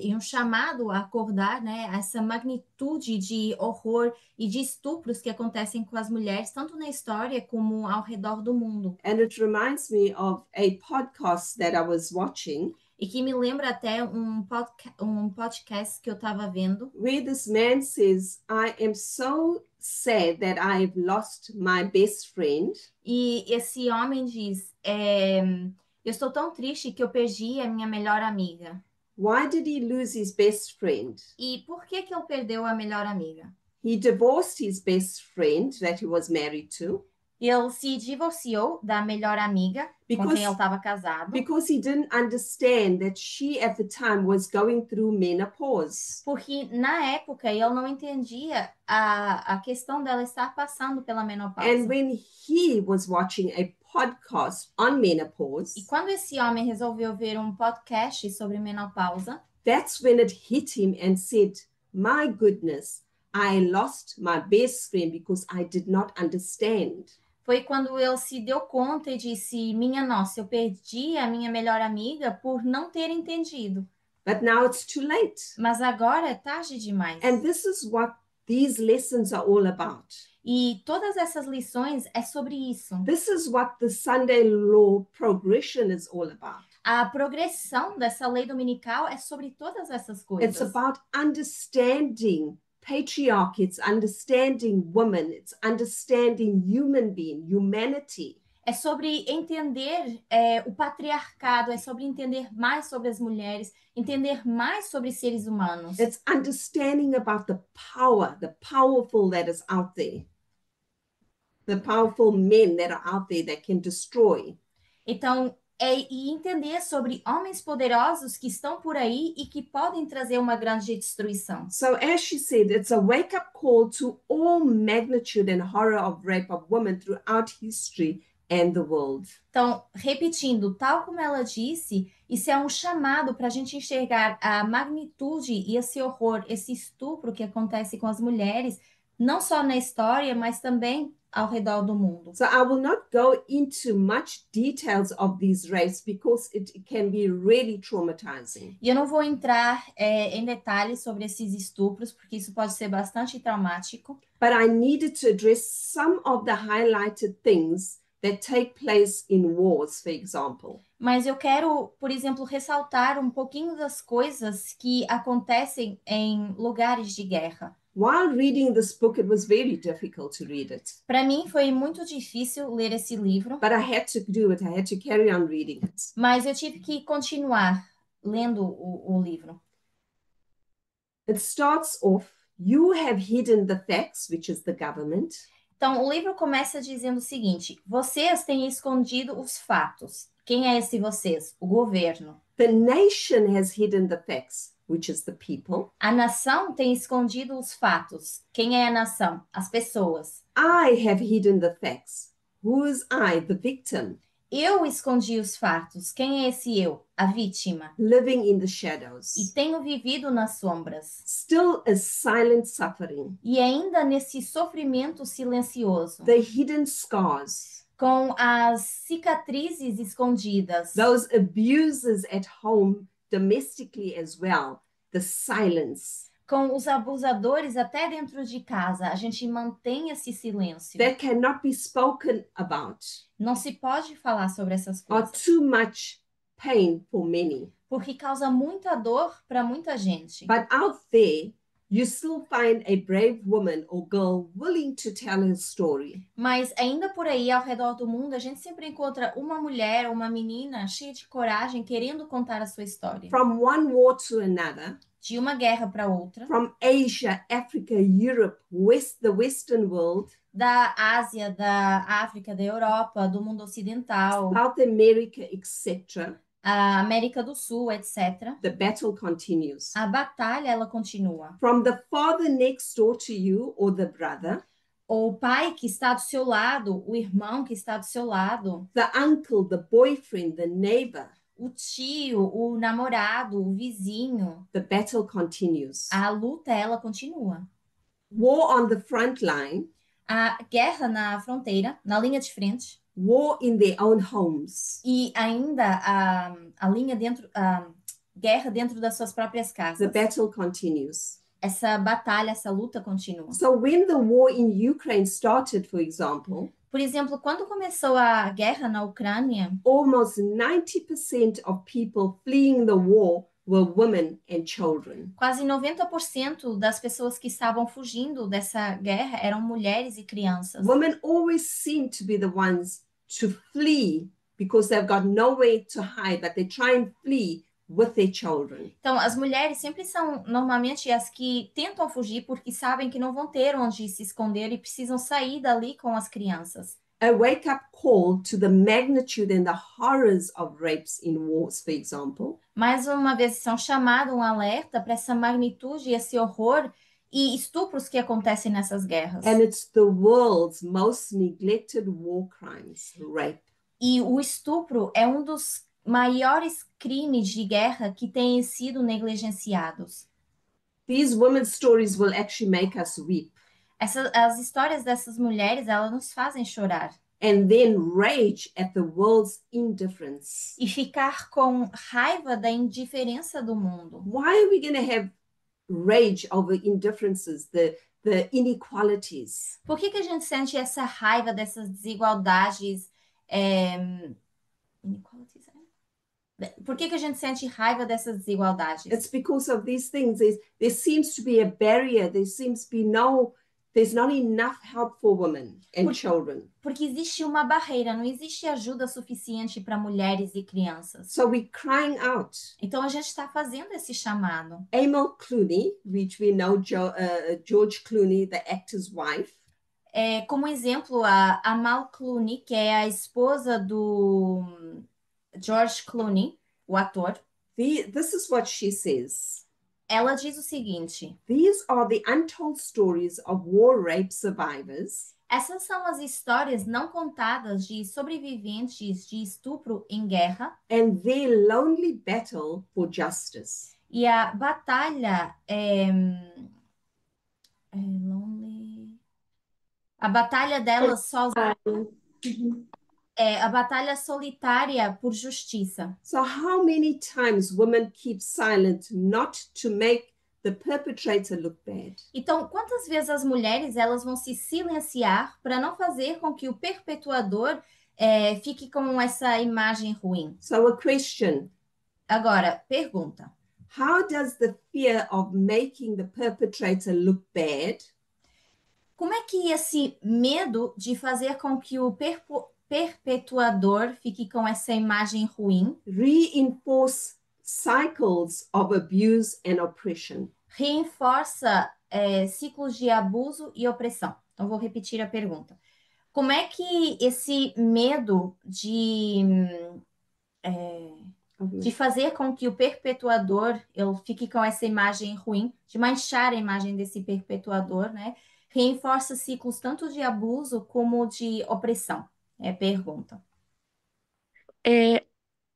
e um chamado a acordar, né, essa magnitude de horror e de estupros que acontecem com as mulheres, tanto na história como ao redor do mundo.
And it reminds me of a podcast that I was watching.
E que me lembra até um podcast que eu estava vendo.
Where this man says, I am so sad that I've lost my best friend.
E esse homem diz, eu estou tão triste que eu perdi a minha melhor amiga.
Why did he lose his best friend?
E por que ele perdeu a melhor amiga?
He divorced his best friend that he was married to.
Ele se divorciou da melhor amiga com
Because-
quem ele estava casado,
because he didn't understand that she at the time was going through menopause.
porque na época ele não entendia a questão dela estar passando pela menopausa.
And when he was watching a podcast on
E
menopause,
quando esse homem resolveu ver um podcast sobre menopausa,
that's when it hit him and said, my goodness, I lost my best friend because I did not understand.
foi quando ele se deu conta e disse: minha nossa, eu perdi a minha melhor amiga por não ter entendido.
But now it's too late.
Mas agora é tarde demais.
And this is what these lessons are all about.
E todas essas lições é sobre isso.
This is what the Sunday law progression is all about.
A progressão dessa lei dominical é sobre todas essas
It's
coisas.
about understanding patriarchy, it's understanding women, it's understanding human being, humanity.
É sobre entender o patriarcado, é sobre entender mais sobre as mulheres, entender mais sobre seres humanos.
It's understanding about the power, the powerful that is out there, the powerful men that are out there that can destroy.
Então, e entender sobre homens poderosos que estão por aí e que podem trazer uma grande destruição.
So, as she said, it's a wake up call to all magnitude and horror of rape of women throughout history and the world.
Então, repetindo, tal como ela disse, isso é um chamado para a gente enxergar a magnitude e esse horror, esse estupro que acontece com as mulheres, não só na história, mas também ao redor do mundo.
So, I will not go into much details of these rapes because it can be really traumatizing.
E eu não vou entrar em detalhes sobre esses estupros, porque isso pode ser bastante traumático.
But I needed to address some of the highlighted things that take place in wars, for example.
Mas eu quero, por exemplo, ressaltar um pouquinho das coisas que acontecem em lugares de guerra.
While reading this book, it was very difficult to read it,
Para mim foi muito difícil ler esse livro,
but I had to do it. I had to carry on reading it.
mas eu tive que continuar lendo o livro.
It starts off, you have hidden the facts, which is the government.
Então, o livro começa dizendo o seguinte: vocês têm escondido os fatos. Quem é esse vocês? O governo.
The nation has hidden the facts, which is the people.
A nação tem escondido os fatos. Quem é a nação? As pessoas.
I have hidden the facts. Who is I, the victim,
Eu escondi os fatos. Quem é esse eu? A vítima.
living in the shadows,
E tenho vivido nas sombras.
still a silent suffering,
E ainda nesse sofrimento silencioso,
the hidden scars,
com as cicatrizes escondidas,
those abuses at home domestically as well, the silence
com os abusadores até dentro de casa, a gente mantém esse silêncio.
that cannot be spoken about
Não se pode falar sobre essas
are
coisas,
too much pain for many.
porque causa muita dor para muita gente.
But out there, you still find a brave woman or girl willing to tell her story.
Mas ainda por aí, ao redor do mundo, a gente sempre encontra uma mulher ou uma menina cheia de coragem, querendo contar a sua história.
From one war to another,
De uma guerra para outra,
from Asia, Africa, Europe, the Western world,
da Ásia, da África, da Europa, do mundo ocidental,
South America, etc.,
a América do Sul, etc.
the battle continues.
A batalha, ela continua.
From the father next door to you or the brother,
O pai que está do seu lado, o irmão que está do seu lado,
the uncle, the boyfriend, the neighbor,
o tio, o namorado, o vizinho,
the battle continues.
a luta, ela continua.
War on the front line,
A guerra na fronteira, na linha de frente,
war in their own homes,
e ainda a linha dentro, a guerra dentro das suas próprias
the
casas.
battle continues.
Essa batalha, essa luta continua.
So when the war in Ukraine started, for example,
Por exemplo, quando começou a guerra na Ucrânia,
almost 90% of people fleeing the war were women and children.
quase 90% das pessoas que estavam fugindo dessa guerra eram mulheres e crianças.
Women always seem to be the ones to flee because they've got nowhere to hide, but they try and flee with their children.
Então, as mulheres sempre são normalmente as que tentam fugir porque sabem que não vão ter onde se esconder e precisam sair dali com as crianças.
a wake-up call to the magnitude and the horrors of rapes in wars, for example.
Mais uma vez, isso é um chamado, um alerta para essa magnitude, esse horror e estupros que acontecem nessas guerras.
And it's the world's most neglected war crimes, rape.
E o estupro é um dos maiores crimes de guerra que têm sido negligenciados.
These women's stories will actually make us weep
As histórias dessas mulheres, elas nos fazem chorar.
and then rage at the world's indifference.
E ficar com raiva da indiferença do mundo.
Why are we going to have rage over indifferences, the inequalities?
Por que a gente sente essa raiva dessas desigualdades? Inequalities, Por que a gente sente raiva dessas desigualdades?
It's because of these things. There seems to be a barrier. There seems to be there's not enough help for women and children.
Porque existe uma barreira, não existe ajuda suficiente para mulheres e crianças.
So we're crying out.
Então a gente está fazendo esse chamado.
Amal Clooney, which we know George Clooney, the actor's wife.
Como exemplo, a Amal Clooney, que é a esposa do George Clooney, o ator.
This is what she says.
Ela diz o seguinte:
These are the untold stories of war rape survivors.
Essas são as histórias não contadas de sobreviventes de estupro em guerra.
And their lonely battle for justice.
E a batalha a batalha delas sozinha. A batalha solitária por justiça.
So how many times women keep silent not to make the perpetrator look bad?
Então, quantas vezes as mulheres elas vão se silenciar para não fazer com que o perpetuador fique com essa imagem ruim?
So a question.
Agora, pergunta.
How does the fear of making the perpetrator look bad?
Como é que esse medo de fazer com que o perpetuador fique com essa imagem ruim
reinforce cycles of abuse and oppression?
Reforça ciclos de abuso e opressão. Então, vou repetir a pergunta. Como é que esse medo de fazer com que o perpetuador ele fique com essa imagem ruim, de manchar a imagem desse perpetuador, né, reforça ciclos tanto de abuso como de opressão? Pergunta.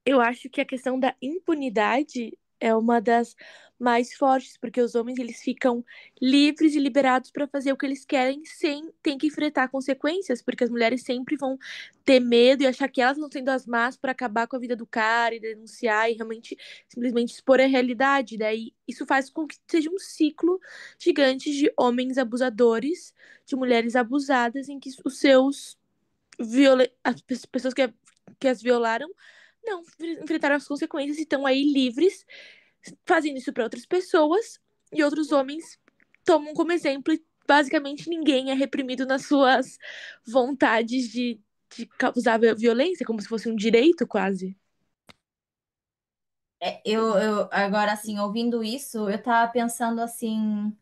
Eu acho que a questão da impunidade é uma das mais fortes, porque os homens eles ficam livres e liberados para fazer o que eles querem sem ter que enfrentar consequências, porque as mulheres sempre vão ter medo e achar que elas estão sendo as más para acabar com a vida do cara e denunciar e realmente simplesmente expor a realidade. Daí isso faz com que seja um ciclo gigante de homens abusadores, de mulheres abusadas, em que os seus as pessoas que as violaram não enfrentaram as consequências e estão aí livres, fazendo isso para outras pessoas, e outros homens tomam como exemplo e basicamente ninguém é reprimido nas suas vontades de causar violência, como se fosse um direito quase.
Eu agora, assim, ouvindo isso, eu tava pensando assim,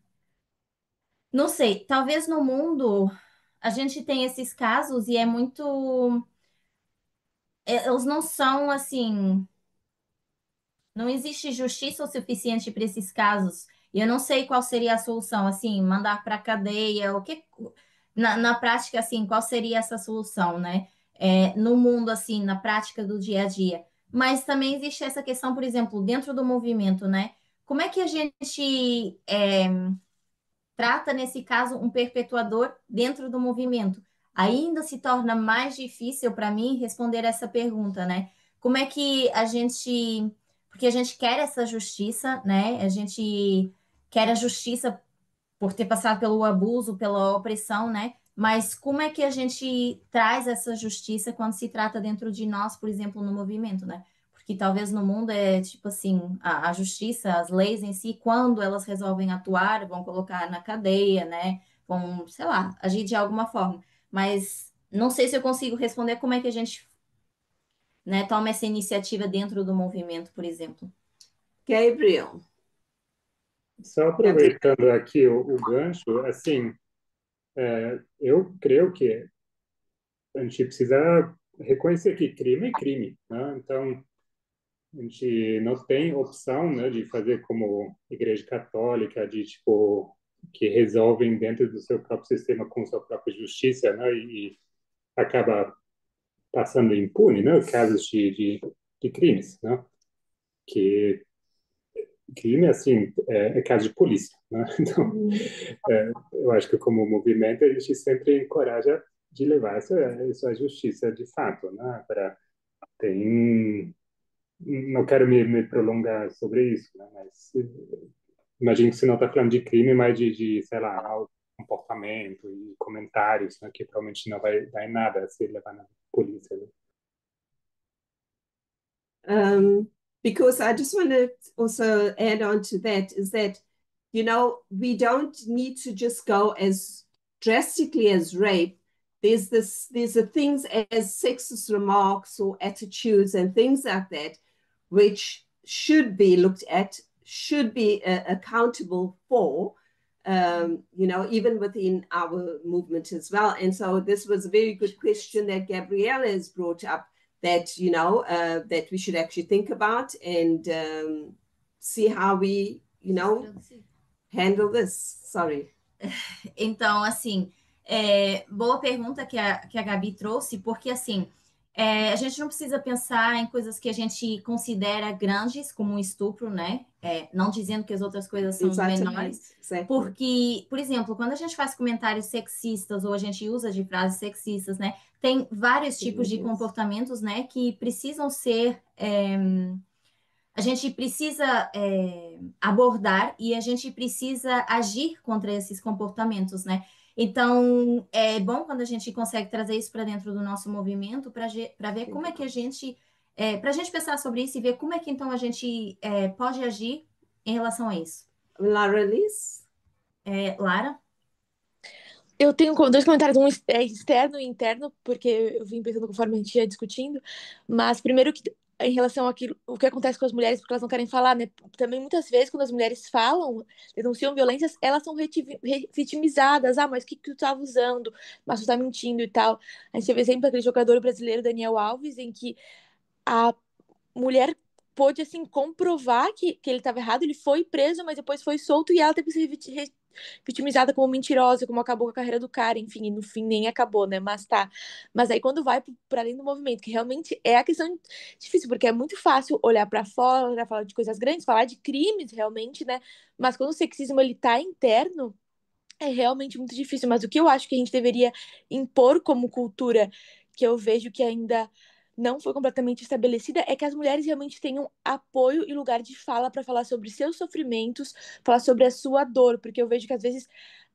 não sei, talvez no mundo a gente tem esses casos e é muito... Eles não são, assim... Não existe justiça o suficiente para esses casos. E eu não sei qual seria a solução, assim, mandar para a cadeia, o que... Na prática, assim, qual seria essa solução, né? No mundo, assim, na prática do dia a dia. Mas também existe essa questão, por exemplo, dentro do movimento, né? Como é que a gente trata, nesse caso, um perpetuador dentro do movimento? Ainda se torna mais difícil para mim responder essa pergunta, né? Como é que a gente... Porque a gente quer essa justiça, né? A gente quer a justiça por ter passado pelo abuso, pela opressão, né? Mas como é que a gente traz essa justiça quando se trata dentro de nós, por exemplo, no movimento, né? Porque talvez no mundo tipo assim, a justiça, as leis em si, quando elas resolvem atuar, vão colocar na cadeia, né? Vão, sei lá, agir de alguma forma. Mas não sei se eu consigo responder como é que a gente, né, toma essa iniciativa dentro do movimento, por exemplo.
Gabriel.
Só aproveitando aqui o gancho, assim, eu creio que a gente precisa reconhecer que crime é crime, né? Então, a gente não tem opção, né, de fazer como Igreja Católica, de tipo que resolvem dentro do seu próprio sistema com sua própria justiça, né, e acaba passando impune, né, casos de crimes, né, que crime assim é caso de polícia, né? Então, eu acho que como movimento a gente sempre encoraja de levar isso à justiça de fato, né? Para tem não quero me prolongar sobre isso, né? Mas imagino que você não está falando de crime, mas sei lá, comportamento e comentários, né? Que provavelmente não vai dar em nada se levar na polícia, né?
Because I just want to also add on to that is that, you know, we don't need to just go as drastically as rape. There's the things as sexist remarks or attitudes and things like that, which should be looked at, should be accountable for, you know, even within our movement as well. And so this was a very good question that Gabriella has brought up, that, you know, that we should actually think about and see how we, you know, handle this. Sorry.
Então, assim, boa pergunta que a Gabi trouxe, porque, assim, a gente não precisa pensar em coisas que a gente considera grandes, como um estupro, né? Não dizendo que as outras coisas são menores.
Exactly.
Porque, por exemplo, quando a gente faz comentários sexistas ou a gente usa de frases sexistas, né? Tem vários tipos de comportamentos, né? Que precisam ser... a gente precisa abordar e a gente precisa agir contra esses comportamentos, né? Então, é bom quando a gente consegue trazer isso para dentro do nosso movimento para ver como é que a gente... para a gente pensar sobre isso e ver como é que, então, a gente pode agir em relação a isso.
Lara Liz?
Lara?
Eu tenho dois comentários, um externo e interno, porque eu vim pensando conforme a gente ia discutindo. Mas primeiro que em relação àquilo, o que acontece com as mulheres, porque elas não querem falar, né? Também muitas vezes quando as mulheres falam, denunciam violências, elas são vitimizadas. Ah, mas o que tu estava usando? Mas tu tá mentindo e tal. A gente teve exemplo daquele jogador brasileiro Daniel Alves, em que a mulher pôde, assim, comprovar que ele estava errado, ele foi preso, mas depois foi solto e ela teve que ser vitimizada como mentirosa, como acabou com a carreira do cara, enfim, e no fim nem acabou, né? Mas tá. Mas aí quando vai para além do movimento, que realmente é a questão difícil, porque é muito fácil olhar para fora, falar de coisas grandes, falar de crimes realmente, né? Mas quando o sexismo ele tá interno, é realmente muito difícil. Mas o que eu acho que a gente deveria impor como cultura, que eu vejo que ainda não foi completamente estabelecida, é que as mulheres realmente tenham apoio e lugar de fala para falar sobre seus sofrimentos, falar sobre a sua dor, porque eu vejo que às vezes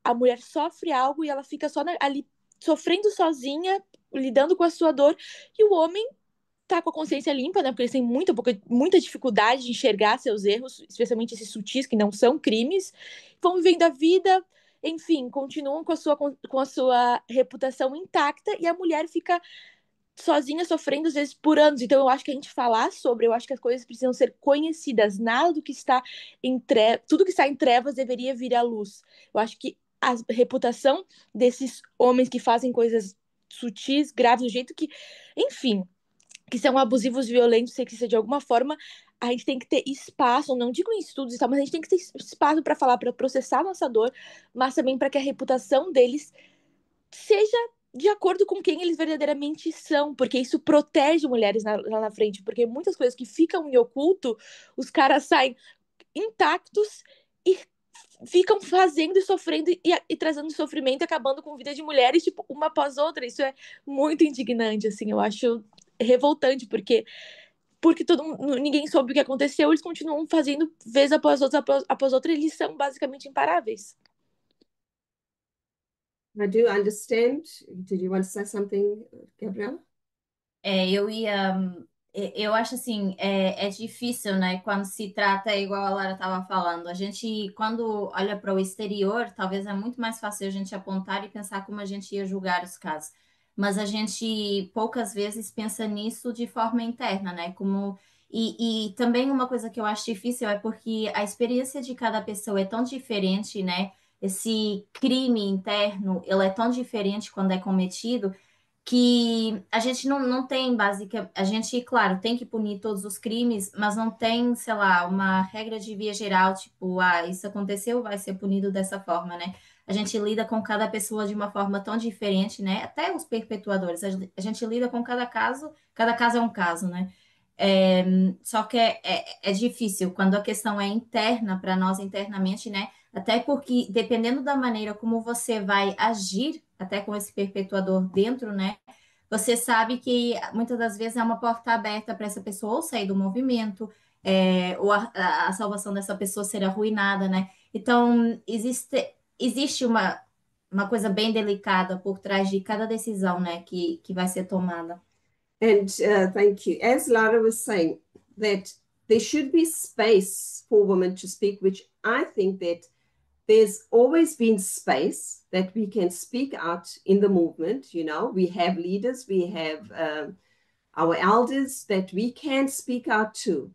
a mulher sofre algo e ela fica só ali sofrendo sozinha, lidando com a sua dor, e o homem tá com a consciência limpa, né? Porque eles têm muita dificuldade de enxergar seus erros, especialmente esses sutis que não são crimes, vão vivendo a vida, enfim, continuam com a sua reputação intacta e a mulher fica sozinha sofrendo às vezes por anos. Então eu acho que a gente falar sobre, eu acho que as coisas precisam ser conhecidas. Nada do que está em trevas, tudo que está em trevas deveria vir à luz. Eu acho que a reputação desses homens que fazem coisas sutis, graves, do jeito que, enfim, que são abusivos, violentos, sexistas de alguma forma, a gente tem que ter espaço, não digo em estudos e tal, mas a gente tem que ter espaço para falar, para processar a nossa dor, mas também para que a reputação deles seja de acordo com quem eles verdadeiramente são, porque isso protege mulheres lá na frente, porque muitas coisas que ficam em oculto, os caras saem intactos e ficam fazendo e sofrendo e trazendo sofrimento, acabando com a vida de mulheres, tipo, uma após outra. Isso é muito indignante, assim, eu acho revoltante, porque ninguém soube o que aconteceu, eles continuam fazendo vez após outra, após outra, eles são basicamente imparáveis.
I do understand. Did you want to say something, Gabriela?
Eu acho assim, é difícil, né? Quando se trata, igual a Lara estava falando, a gente, quando olha para o exterior, talvez é muito mais fácil a gente apontar e pensar como a gente ia julgar os casos. Mas a gente poucas vezes pensa nisso de forma interna, né? E também uma coisa que eu acho difícil é porque a experiência de cada pessoa é tão diferente, né? Esse crime interno, ele é tão diferente quando é cometido que a gente não tem básica, a gente, claro, tem que punir todos os crimes, mas não tem, sei lá, uma regra de via geral, tipo, isso aconteceu, vai ser punido dessa forma, né? A gente lida com cada pessoa de uma forma tão diferente, né? Até os perpetuadores, a gente lida com cada caso é um caso, né? É, só que é difícil quando a questão é interna para nós internamente, né? Até porque, dependendo da maneira como você vai agir, até com esse perpetuador dentro, né? Você sabe que muitas das vezes é uma porta aberta para essa pessoa ou sair do movimento, ou a salvação dessa pessoa ser arruinada, né? Então, existe uma coisa bem delicada por trás de cada decisão, né, que vai ser tomada.
And thank you. As Lara was saying, that there should be space for women to speak, which I think that there's always been space that we can speak out in the movement. You know, we have leaders, we have our elders that we can speak out to.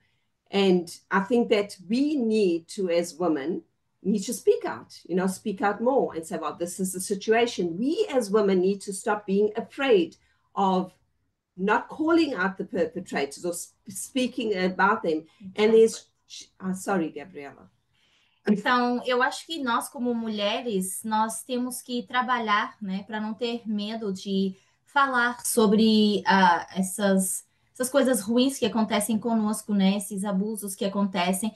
And I think that we need to, as women, need to speak out, you know, speak out more and say, well, this is the situation. We as women need to stop being afraid of not calling out the perpetrators or speaking about them. And there's, sorry, Gabriela.
Então, eu acho que nós, como mulheres, nós temos que trabalhar, né, para não ter medo de falar sobre essas coisas ruins que acontecem conosco, né, esses abusos que acontecem.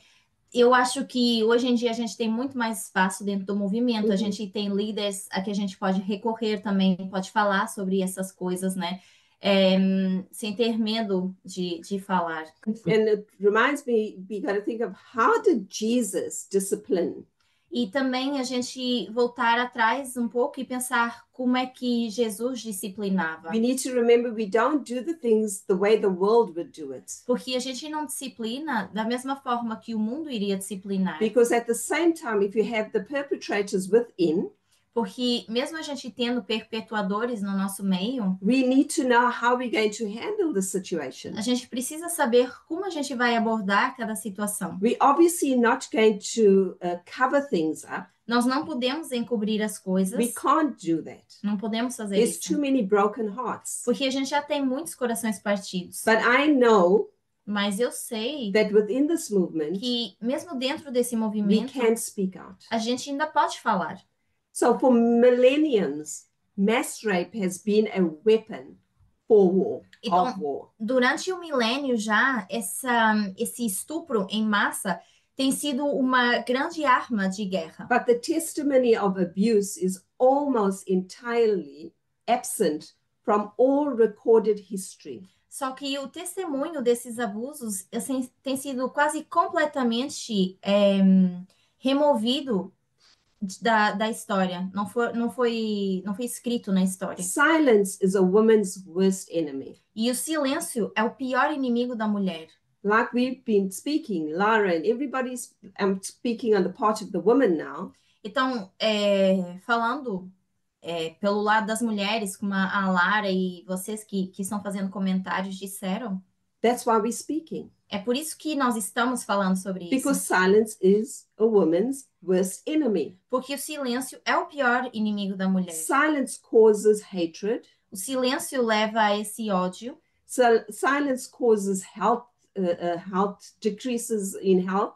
Eu acho que hoje em dia a gente tem muito mais espaço dentro do movimento, a gente tem líderes a que a gente pode recorrer também, pode falar sobre essas coisas, né? Sem ter medo de falar.
And it reminds me, we got to think of how did Jesus discipline?
E também a gente voltar atrás um pouco e pensar como é que Jesus disciplinava.
We need to remember we don't do the things the way the world would do it.
Porque a gente não disciplina da mesma forma que o mundo iria disciplinar.
Because at the same time, if you have the perpetrators within,
porque mesmo a gente tendo perpetuadores no nosso meio,
we need to know how we're going to handle the situation.
a gente precisa saber como a gente vai abordar cada situação.
We're obviously not going to cover things up.
Nós não podemos encobrir as coisas.
We can't do that.
Não podemos fazer
There's
isso.
too many broken hearts.
Porque a gente já tem muitos corações partidos.
But I know
Mas eu sei
that within this movement,
que mesmo dentro desse
we
movimento,
can speak out.
a gente ainda pode falar.
So for millenniums, mass rape has been a weapon for war,
Então,
of war.
durante o milênio já, esse estupro em massa tem sido uma grande arma de guerra.
But the testimony of abuse is almost entirely absent from all recorded history.
Só que o testemunho desses abusos assim, tem sido quase completamente removido da história. Não foi escrito na história.
Silence is a woman's worst enemy.
E o silêncio é o pior inimigo da mulher.
Like we've been speaking, Lara, and everybody's speaking on the part of the woman now.
Então, falando pelo lado das mulheres, como a Lara e vocês que estão fazendo comentários disseram,
that's why we're speaking.
É por isso que nós estamos falando sobre isso.
Because silence is a woman's worst enemy.
Porque o silêncio é o pior inimigo da mulher.
Silence causes hatred.
O silêncio leva a esse ódio.
So silence causes health decreases in health.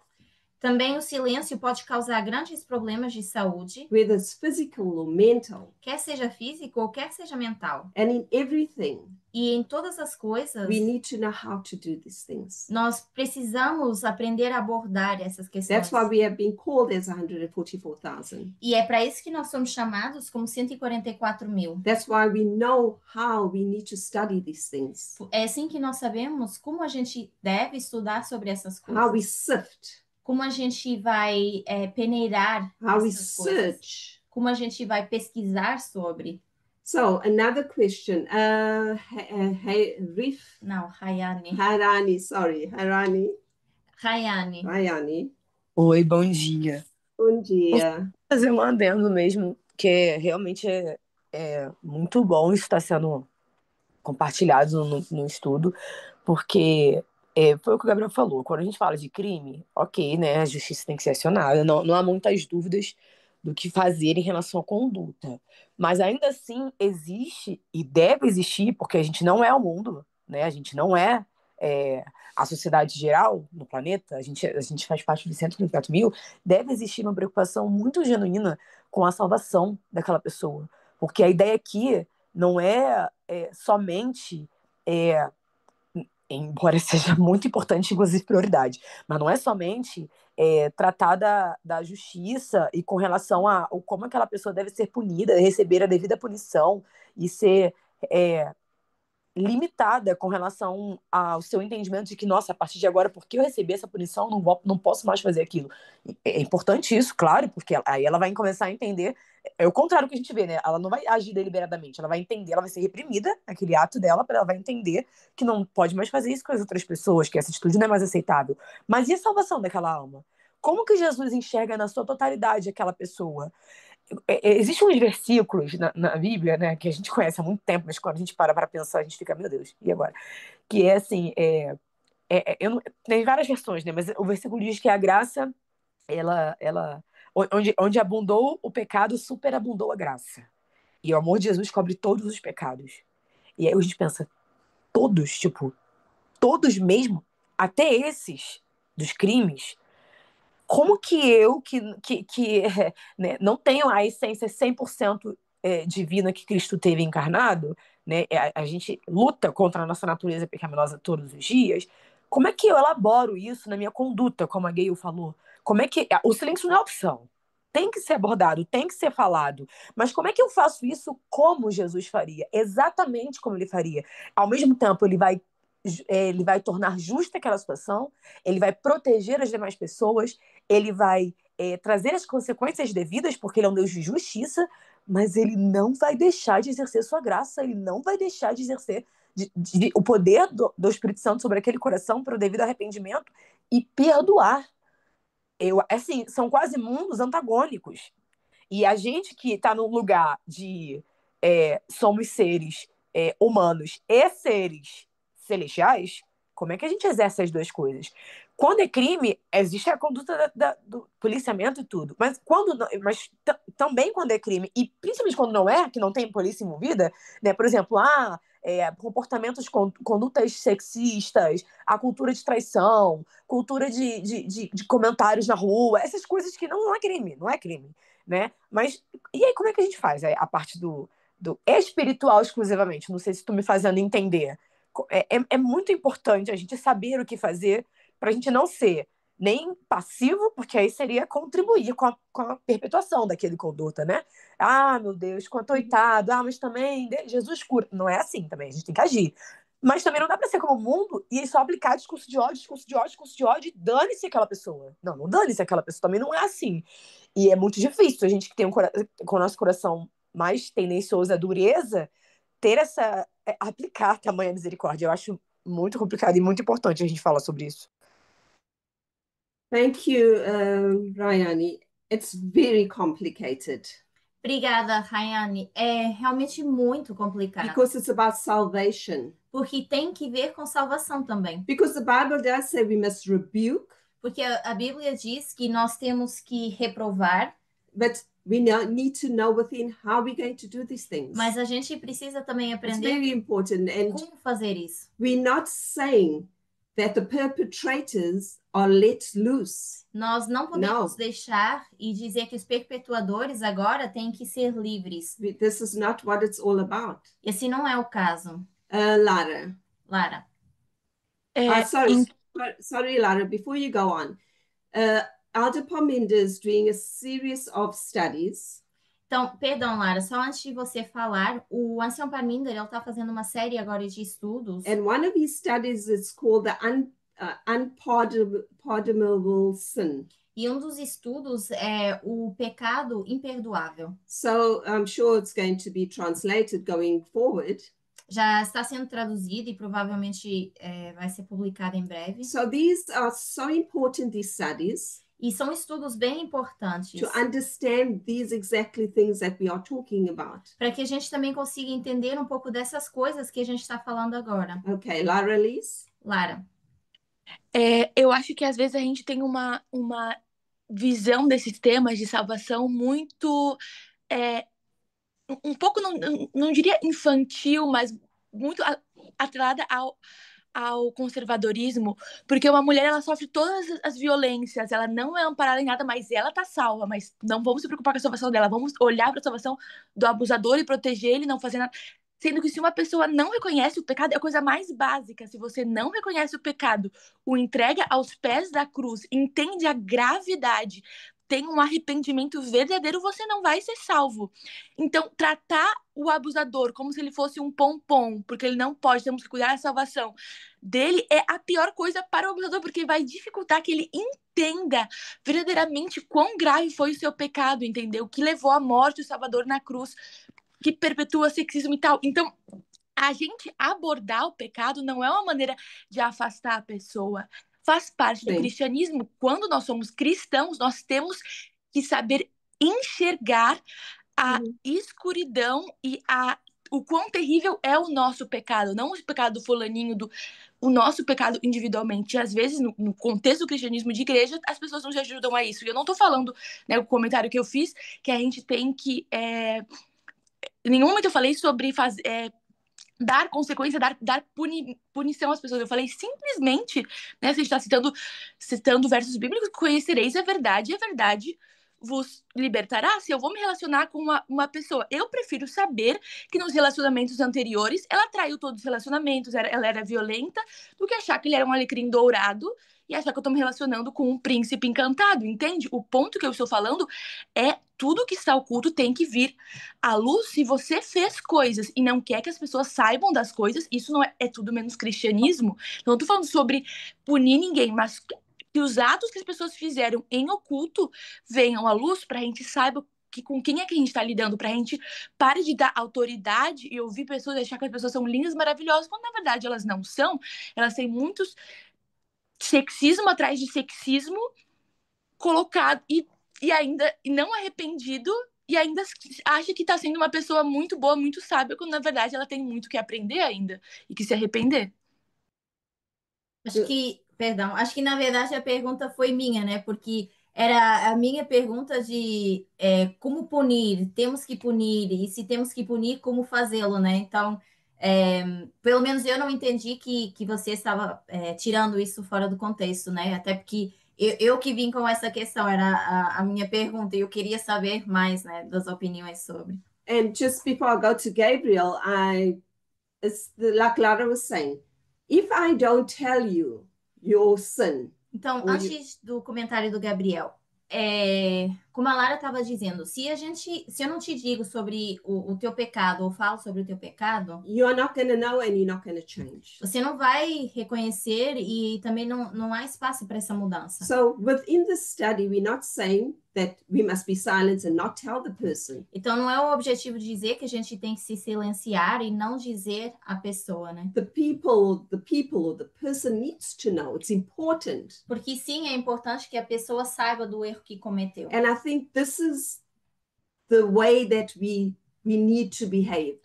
Também o silêncio pode causar grandes problemas de saúde.
Whether it's physical or mental.
Quer seja físico ou quer seja mental.
And in everything.
E em todas as coisas,
we need to know how to do these things.
Nós precisamos aprender a abordar essas questões.
That's why we have been called as 144,000.
E é para isso que nós somos chamados como 144.000.
That's why we know how we need to study these things.
É assim que nós sabemos como a gente deve estudar sobre essas coisas.
How we sift.
Como a gente vai peneirar
how
essas
we
coisas.
Search.
Como a gente vai pesquisar sobre.
So, another question. Rif?
Não, Rayane.
Harani, sorry.
Rayane.
Oi, bom dia.
Bom dia.
Vou fazer um adendo mesmo, que realmente é muito bom isso estar sendo compartilhado no estudo, porque foi o que o Gabriel falou. Quando a gente fala de crime, ok, né, a justiça tem que ser acionada, não há muitas dúvidas do que fazer em relação à conduta. Mas ainda assim existe e deve existir, porque a gente não é o mundo, né? A gente não é a sociedade geral no planeta, a gente faz parte de 154 mil, deve existir uma preocupação muito genuína com a salvação daquela pessoa. Porque a ideia aqui não é somente, embora seja muito importante, inclusive prioridade, mas não é somente tratar da justiça e com relação a como aquela pessoa deve ser punida, receber a devida punição e ser limitada com relação ao seu entendimento de que, nossa, a partir de agora, porque eu recebi essa punição, não posso mais fazer aquilo. É importante isso, claro, porque aí ela vai começar a entender, é o contrário que a gente vê, né? Ela não vai agir deliberadamente, ela vai entender, ela vai ser reprimida, aquele ato dela, ela vai entender que não pode mais fazer isso com as outras pessoas, que essa atitude não é mais aceitável. Mas e a salvação daquela alma? Como que Jesus enxerga na sua totalidade aquela pessoa? Existem uns versículos na Bíblia, né, que a gente conhece há muito tempo, mas quando a gente para pensar, a gente fica, meu Deus, e agora? Que é assim, tem várias versões, né, mas o versículo diz que a graça, onde abundou o pecado, superabundou a graça. E o amor de Jesus cobre todos os pecados. E aí a gente pensa, todos, tipo, todos mesmo, até esses dos crimes, como que eu, né, não tenho a essência 100% divina que Cristo teve encarnado, né, a gente luta contra a nossa natureza pecaminosa todos os dias, como é que eu elaboro isso na minha conduta, como a Gayle falou? Como é que... O silêncio não é opção. Tem que ser abordado, tem que ser falado. Mas como é que eu faço isso como Jesus faria? Exatamente como ele faria. Ao mesmo tempo, ele vai tornar justa aquela situação, ele vai proteger as demais pessoas, ele vai trazer as consequências devidas, porque ele é um Deus de justiça, mas ele não vai deixar de exercer sua graça, ele não vai deixar de exercer o poder do Espírito Santo sobre aquele coração para o devido arrependimento e perdoar. Assim, são quase mundos antagônicos. E a gente que está no lugar de somos seres humanos e seres celestiais, como é que a gente exerce as duas coisas? Quando é crime, existe a conduta do policiamento e tudo. Mas também quando é crime, e principalmente quando não é, que não tem polícia envolvida, né? Por exemplo, comportamentos, condutas sexistas, a cultura de traição, cultura de comentários na rua, essas coisas que não é crime, não é crime, né? Mas e aí como é que a gente faz a parte do espiritual exclusivamente? Não sei se tu me fazendo entender. É muito importante a gente saber o que fazer para a gente não ser nem passivo, porque aí seria contribuir com a perpetuação daquele conduta, né? Ah, meu Deus, coitado, mas também Jesus cura. Não é assim também, a gente tem que agir. Mas também não dá para ser como o mundo e só aplicar discurso de ódio, discurso de ódio, discurso de ódio e dane-se aquela pessoa. Não dane-se aquela pessoa, também não é assim. E é muito difícil a gente que tem com o nosso coração mais tendencioso à dureza, aplicar tamanha misericórdia. Eu acho muito complicado e muito importante a gente falar sobre isso.
Thank you, Rayani. It's very complicated.
Obrigada, Rayane. É realmente muito complicado.
Because it's about salvation.
Porque tem que ver com salvação também.
Because the Bible does say we must rebuke.
Porque a Bíblia diz que nós temos que reprovar.
But we need to know within how we're going to do these things.
Mas a gente precisa também aprender
It's very important. And
como fazer isso.
We're not saying that the perpetrators are let loose.
Nós não podemos deixar e dizer que os perpetuadores agora têm que ser livres.
This is not what it's all about.
Esse não é o caso.
Lara. Sorry, Lara, before you go on. Elder Parminder is doing a series of studies.
Então, perdão, Lara, só antes de você falar, o Ancião Parminder, ele está fazendo uma série agora de estudos.
And one of his studies is called the unpardonable sin.
E um dos estudos é o pecado imperdoável.
So I'm sure it's going to be translated going forward.
Já está sendo traduzido e provavelmente vai ser publicado em breve.
So these are so important, these studies.
E são estudos bem importantes.
To understand these exactly things that we are talking about.
Para que a gente também consiga entender um pouco dessas coisas que a gente está falando agora.
Okay, Lara, Liz?
Lara.
Eu acho que às vezes a gente tem uma visão desses temas de salvação muito, um pouco, não diria infantil, mas muito atrelada ao conservadorismo, porque uma mulher, ela sofre todas as violências, ela não é amparada em nada, mas ela tá salva, mas não vamos se preocupar com a salvação dela, vamos olhar para a salvação do abusador e proteger ele, não fazer nada. Sendo que se uma pessoa não reconhece o pecado, é a coisa mais básica. Se você não reconhece o pecado, o entrega aos pés da cruz, entende a gravidade, tem um arrependimento verdadeiro, você não vai ser salvo. Então, tratar o abusador como se ele fosse um pompom, porque ele não pode, temos que cuidar da salvação dele, é a pior coisa para o abusador, porque vai dificultar que ele entenda verdadeiramente quão grave foi o seu pecado, entendeu? Que levou à morte o Salvador na cruz, que perpetua sexismo e tal. Então, a gente abordar o pecado não é uma maneira de afastar a pessoa. Faz parte do cristianismo. Quando nós somos cristãos, nós temos que saber enxergar a escuridão e o quão terrível é o nosso pecado, não o pecado do fulaninho, o nosso pecado individualmente. E às vezes, no contexto do cristianismo de igreja, as pessoas não se ajudam a isso. E eu não tô falando, né, o comentário que eu fiz, que a gente tem que... Em nenhum momento eu falei sobre dar consequência, dar punição às pessoas. Eu falei simplesmente, né, se a gente está citando versos bíblicos, conhecereis a verdade, e a verdade vos libertará. Se eu vou me relacionar com uma pessoa, eu prefiro saber que nos relacionamentos anteriores ela traiu todos os relacionamentos, ela era violenta, do que achar que ele era um alecrim dourado e achar que eu tô me relacionando com um príncipe encantado, entende? O ponto que eu estou falando é tudo que está oculto tem que vir à luz. Se você fez coisas e não quer que as pessoas saibam das coisas, isso não é tudo menos cristianismo. Não tô falando sobre punir ninguém, mas que os atos que as pessoas fizeram em oculto venham à luz para a gente saiba com quem é que a gente está lidando, para a gente pare de dar autoridade e ouvir pessoas achar que as pessoas são lindas, maravilhosas, quando na verdade elas não são. Elas têm muitos sexismo atrás de sexismo colocado e ainda não arrependido e ainda acha que está sendo uma pessoa muito boa, muito sábia, quando na verdade ela tem muito que aprender ainda e que se arrepender.
Acho que na verdade a pergunta foi minha, né? Porque era a minha pergunta de como punir, temos que punir, e se temos que punir, como fazê-lo, né? Então, pelo menos eu não entendi que você estava tirando isso fora do contexto, né? Até porque eu que vim com essa questão, era a minha pergunta, e eu queria saber mais, né, das opiniões sobre.
And just before I go to Gabriel, like Lara was saying, if I don't tell you your sin.
Então, antes do comentário do Gabriel, como a Lara estava dizendo, se eu não te digo sobre o teu pecado, ou falo sobre o teu pecado,
you're not going to know and you're not going to change.
Você não vai reconhecer e também não há espaço para essa mudança.
So within the study, we're not saying that we must be silent and not tell the person.
Então não é o objetivo de dizer que a gente tem que se silenciar e não dizer à pessoa, né?
The people or the person needs to know. It's important.
Porque sim, é importante que a pessoa saiba do erro que cometeu.
And I think this is the way that we need to behave,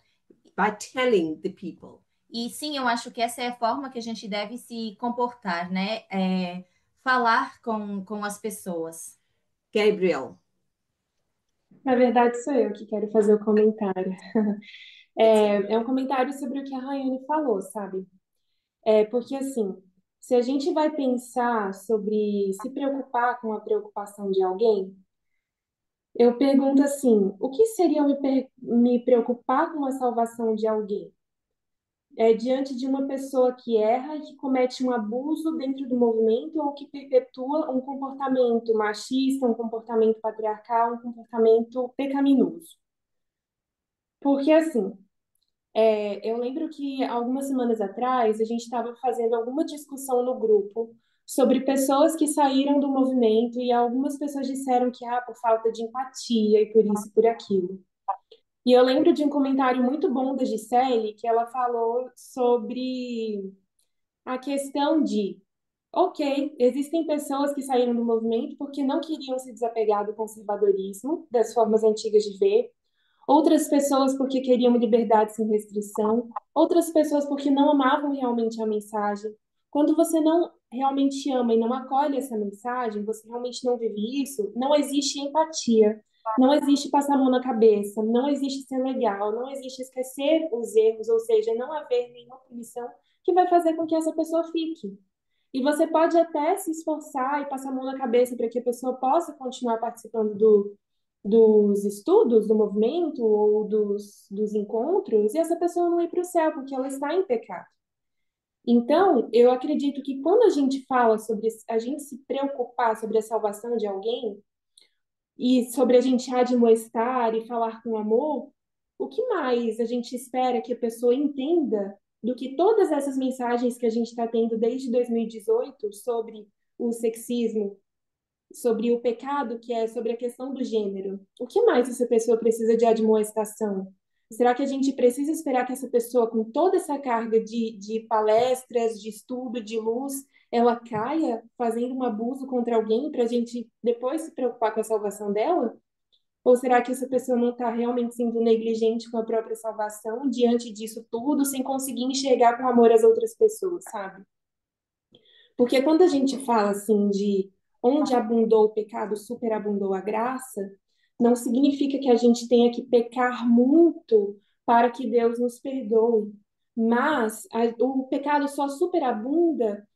by telling the people.
E sim, eu acho que essa é a forma que a gente deve se comportar, né? Falar com as pessoas.
Gabriel.
Na verdade, sou eu que quero fazer o comentário. É um comentário sobre o que a Rayane falou, sabe? Porque, assim, se a gente vai pensar sobre se preocupar com a preocupação de alguém, eu pergunto assim, o que seria me preocupar com a salvação de alguém? Diante de uma pessoa que erra e que comete um abuso dentro do movimento ou que perpetua um comportamento machista, um comportamento patriarcal, um comportamento pecaminoso. Porque, assim, eu lembro que algumas semanas atrás a gente estava fazendo alguma discussão no grupo sobre pessoas que saíram do movimento e algumas pessoas disseram que por falta de empatia e por isso e por aquilo. E eu lembro de um comentário muito bom da Gisele, que ela falou sobre a questão de, ok, existem pessoas que saíram do movimento porque não queriam se desapegar do conservadorismo, das formas antigas de ver, outras pessoas porque queriam liberdade sem restrição, outras pessoas porque não amavam realmente a mensagem. Quando você não realmente ama e não acolhe essa mensagem, você realmente não vive isso, não existe empatia, não existe passar a mão na cabeça, não existe ser legal, não existe esquecer os erros, ou seja, não haver nenhuma punição que vai fazer com que essa pessoa fique. E você pode até se esforçar e passar a mão na cabeça para que a pessoa possa continuar participando dos estudos, do movimento ou dos encontros, e essa pessoa não ir para o céu, porque ela está em pecado. Então, eu acredito que quando a gente fala sobre a gente se preocupar sobre a salvação de alguém e sobre a gente admoestar e falar com amor, o que mais a gente espera que a pessoa entenda do que todas essas mensagens que a gente está tendo desde 2018 sobre o sexismo, sobre o pecado, que é sobre a questão do gênero? O que mais essa pessoa precisa de admoestação? Será que a gente precisa esperar que essa pessoa, com toda essa carga de palestras, de estudo, de luz, ela caia fazendo um abuso contra alguém para a gente depois se preocupar com a salvação dela? Ou será que essa pessoa não está realmente sendo negligente com a própria salvação diante disso tudo, sem conseguir enxergar com amor as outras pessoas, sabe? Porque quando a gente fala assim de onde abundou o pecado, superabundou a graça, não significa que a gente tenha que pecar muito para que Deus nos perdoe. Mas o pecado só superabunda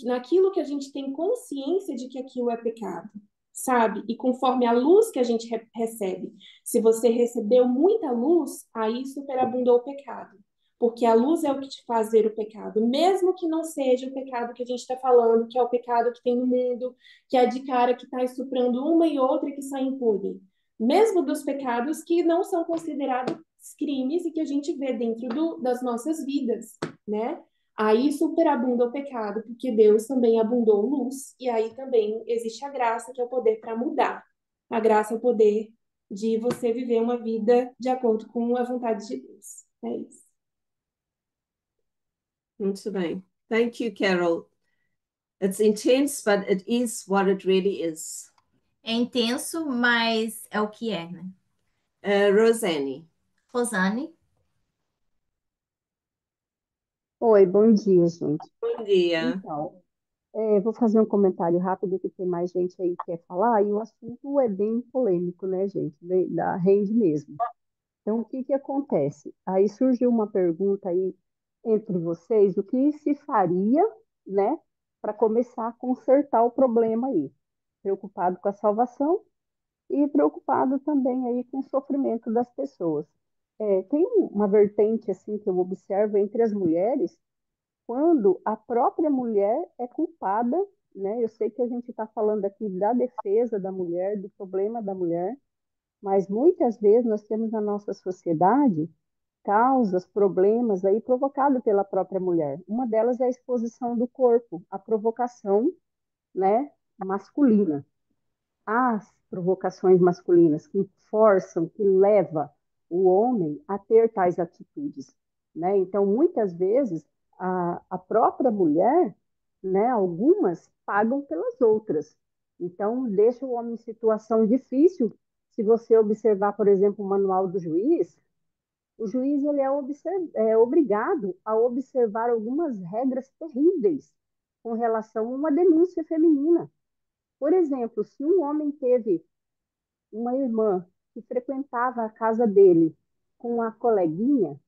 naquilo que a gente tem consciência de que aquilo é pecado, sabe? E conforme a luz que a gente recebe. Se você recebeu muita luz, aí superabundou o pecado. Porque a luz é o que te faz ver o pecado, mesmo que não seja o pecado que a gente está falando, que é o pecado que tem no mundo, que é de cara que está estuprando uma e outra que sai impune. Mesmo dos pecados que não são considerados crimes e que a gente vê dentro das nossas vidas, né? Aí superabunda o pecado, porque Deus também abundou luz, e aí também existe a graça, que é o poder para mudar. A graça é o poder de você viver uma vida de acordo com a vontade de Deus. É isso.
Muito bem. Thank you, Carol. It's intense, but it is what it really is.
É intenso, mas é o que é, né?
Rosane.
Rosane?
Oi, bom dia, gente.
Bom dia.
Então, vou fazer um comentário rápido, que tem mais gente aí que quer falar, e o assunto é bem polêmico, né, gente? Rende mesmo. Então, o que que acontece? Aí surgiu uma pergunta aí entre vocês, o que se faria, né, para começar a consertar o problema aí? Preocupado com a salvação e preocupado também aí com o sofrimento das pessoas. Tem uma vertente, assim, que eu observo entre as mulheres, quando a própria mulher é culpada, né? Eu sei que a gente está falando aqui da defesa da mulher, do problema da mulher, mas muitas vezes nós temos na nossa sociedade causas, problemas aí provocados pela própria mulher. Uma delas é a exposição do corpo, a provocação, né, masculina. As provocações masculinas que forçam, que leva o homem a ter tais atitudes, né? Então, muitas vezes a própria mulher, né, algumas pagam pelas outras. Então, deixa o homem em situação difícil. Se você observar, por exemplo, o manual do juiz, o juiz ele é obrigado a observar algumas regras terríveis com relação a uma denúncia feminina. Por exemplo, se um homem teve uma irmã que frequentava a casa dele com a coleguinha,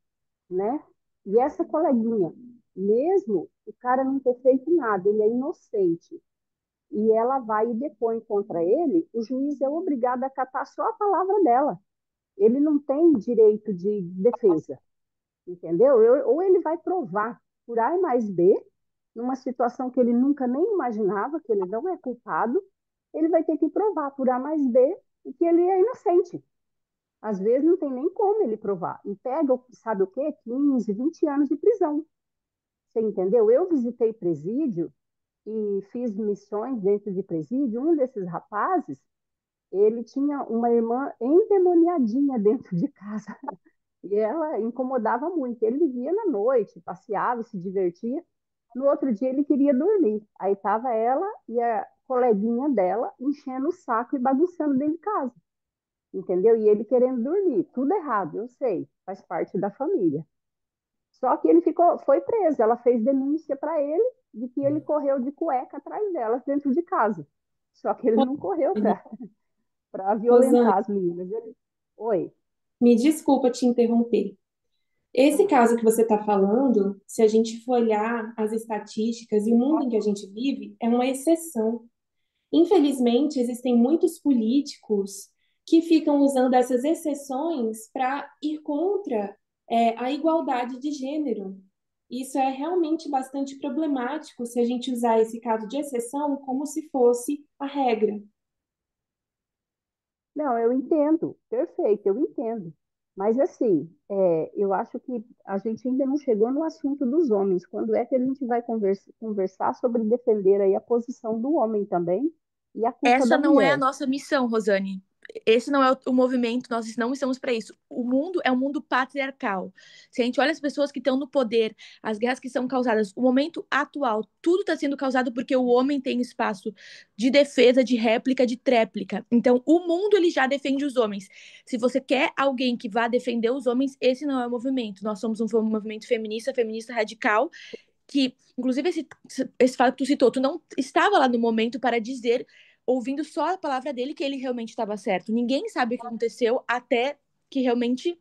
né? E essa coleguinha, mesmo o cara não ter feito nada, ele é inocente, e ela vai e depõe contra ele, o juiz é obrigado a acatar só a palavra dela. Ele não tem direito de defesa, entendeu? Ou ele vai provar por A mais B, numa situação que ele nunca nem imaginava, que ele não é culpado, ele vai ter que provar por A mais B que ele é inocente. Às vezes não tem nem como ele provar. E pega, sabe o quê? 15, 20 anos de prisão. Você entendeu? Eu visitei presídio e fiz missões dentro de presídio. Um desses rapazes, ele tinha uma irmã endemoniadinha dentro de casa. E ela incomodava muito. Ele vivia na noite, passeava, se divertia. No outro dia ele queria dormir. Aí estava ela e a coleguinha dela enchendo o saco e bagunçando dentro de casa. Entendeu? E ele querendo dormir. Tudo errado, eu sei. Faz parte da família. Só que ele foi preso. Ela fez denúncia para ele de que ele correu de cueca atrás delas dentro de casa. Só que ele não correu para
Rosane,
violentar as meninas. Oi.
me desculpa te interromper. Esse caso que você está falando, se a gente for olhar as estatísticas e o mundo em que a gente vive, é uma exceção. Infelizmente, existem muitos políticos que ficam usando essas exceções para ir contra, a igualdade de gênero. Isso é realmente bastante problemático se a gente usar esse caso de exceção como se fosse a regra.
Não, eu entendo, perfeito, eu entendo. Mas assim, eu acho que a gente ainda não chegou no assunto dos homens. Quando é que a gente vai conversar sobre defender aí a posição do homem também e a culpa
Essa
da
não é a
mulher?
nossa missão, Rosane. Esse não é o movimento, nós não estamos para isso. O mundo é um mundo patriarcal. Se a gente olha as pessoas que estão no poder, as guerras que são causadas, o momento atual, tudo está sendo causado porque o homem tem espaço de defesa, de réplica, de tréplica. Então, o mundo ele já defende os homens. Se você quer alguém que vá defender os homens, esse não é o movimento. Nós somos um movimento feminista, feminista radical, que, inclusive, esse fato que tu citou, tu não estava lá no momento para dizer, ouvindo só a palavra dele, que ele realmente estava certo. Ninguém sabe o que aconteceu até que realmente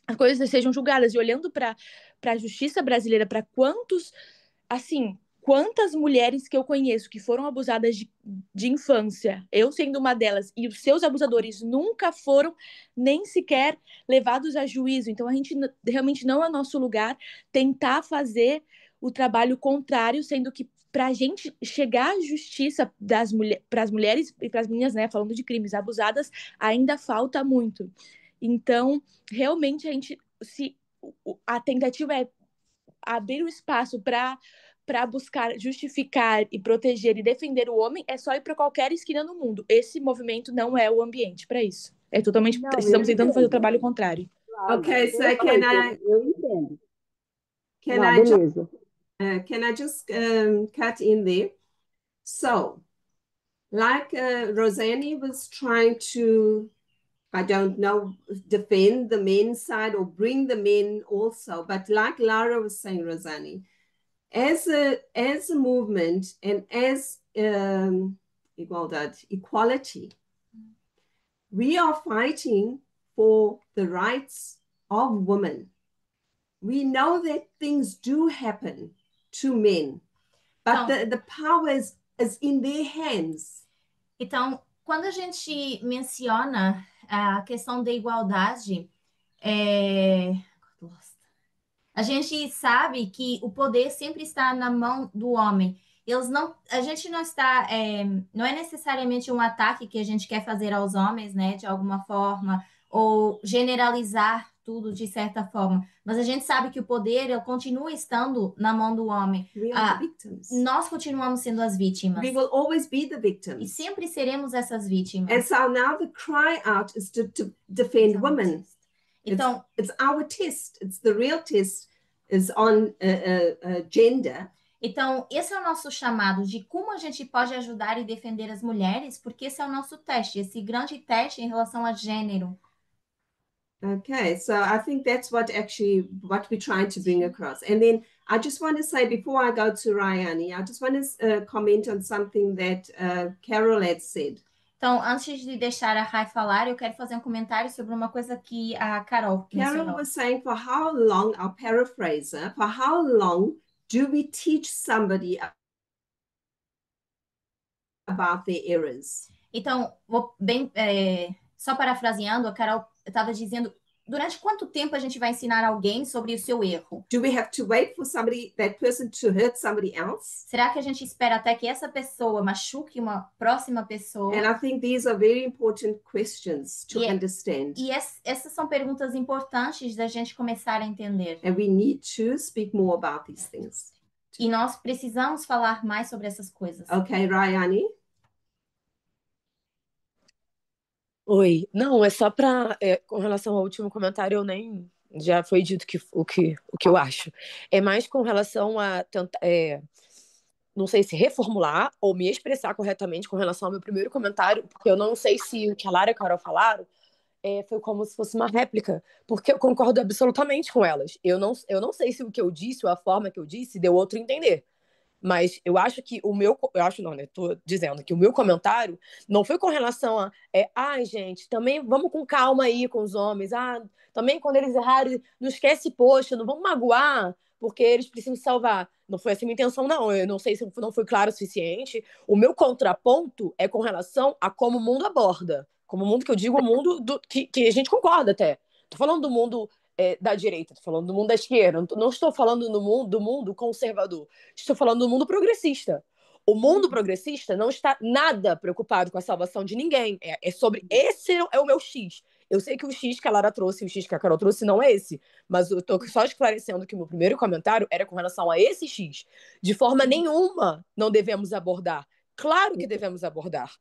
as coisas sejam julgadas. E olhando para a justiça brasileira, para quantas mulheres que eu conheço que foram abusadas de infância, eu sendo uma delas, e os seus abusadores nunca foram nem sequer levados a juízo. Então, a gente realmente não é nosso lugar tentar fazer o trabalho contrário, sendo que para a gente chegar à justiça para as mulheres e para as meninas, né, falando de crimes abusadas, ainda falta muito. Então, realmente, a tentativa é abrir o espaço para buscar justificar e proteger e defender o homem, é só ir para qualquer esquina no mundo. Esse movimento não é o ambiente para isso. É totalmente.
Não, eu
Estamos tentando fazer o
entendo,
trabalho contrário.
claro,
Okay, so
perfeito, eu entendo.
can
Não,
I just
beleza.
can I just cut in there? So, like Rosanne was trying to, I don't know, defend the men's side or bring the men also, but like Lara was saying, Rosanne, as a movement and as equality, we are fighting for the rights of women. We know that things do happen to men, but
Então,
the power is in their hands.
Então, quando a gente menciona a questão da igualdade, a gente sabe que o poder sempre está na mão do homem. A gente não está, não é necessariamente um ataque que a gente quer fazer aos homens, né, de alguma forma, ou generalizar tudo de certa forma. Mas a gente sabe que o poder ele continua estando na mão do homem.
We are the victims.
Nós continuamos sendo as vítimas.
We will always be the
E
victims.
sempre seremos essas vítimas.
And so now the cry out is to defend women.
Então,
It's our test. It's the real test is on gender.
Então, esse é o nosso chamado de como a gente pode ajudar e defender as mulheres, porque esse é o nosso teste, esse grande teste em relação a gênero.
Okay, so I think that's what we're trying to bring across. And then I just want to say, before I go to Rayani, I just want to comment on something that Carol had said.
Então, antes de deixar a Rai falar, eu quero fazer um comentário sobre uma coisa que a Carol mencionou.
Carol was saying, for how long, I'll paraphrase her, for how long do we teach somebody about their errors?
Então, só parafraseando, a Carol estava dizendo, durante quanto tempo a gente vai ensinar alguém sobre o seu erro?
Do we have to wait for that person to hurt somebody else?
Será que a gente espera até que essa pessoa machuque uma próxima pessoa?
And I think these are very important questions to understand.
E essas são perguntas importantes da gente começar a entender.
And we need to speak more about these things.
E nós precisamos falar mais sobre essas coisas.
Okay, Rayani?
Oi, não, é só para com relação ao último comentário, eu nem já foi dito o que eu acho. É mais com relação a tentar, não sei se reformular ou me expressar corretamente com relação ao meu primeiro comentário, porque eu não sei se o que a Lara e a Carol falaram foi como se fosse uma réplica, porque eu concordo absolutamente com elas. Eu não sei se o que eu disse ou a forma que eu disse deu outro entender. Mas eu acho que eu acho não, né? Tô dizendo que o meu comentário não foi com relação a, ai, gente, também vamos com calma aí com os homens. Ah, também quando eles errarem, não esquece, poxa, não vamos magoar, porque eles precisam se salvar. Não foi essa a minha intenção, não. Eu não sei se não foi claro o suficiente. O meu contraponto é com relação a como o mundo aborda. Como o mundo que eu digo, o mundo que a gente concorda até. Tô falando do mundo da direita, tô falando do mundo da esquerda, não estou falando do mundo conservador. Estou falando do mundo progressista. O mundo progressista não está nada preocupado com a salvação de ninguém. Sobre esse é o meu X. Eu sei que o X que a Lara trouxe, o X que a Carol trouxe não é esse, mas eu estou só esclarecendo que o meu primeiro comentário era com relação a esse X. De forma nenhuma não devemos abordar. Claro que devemos abordar.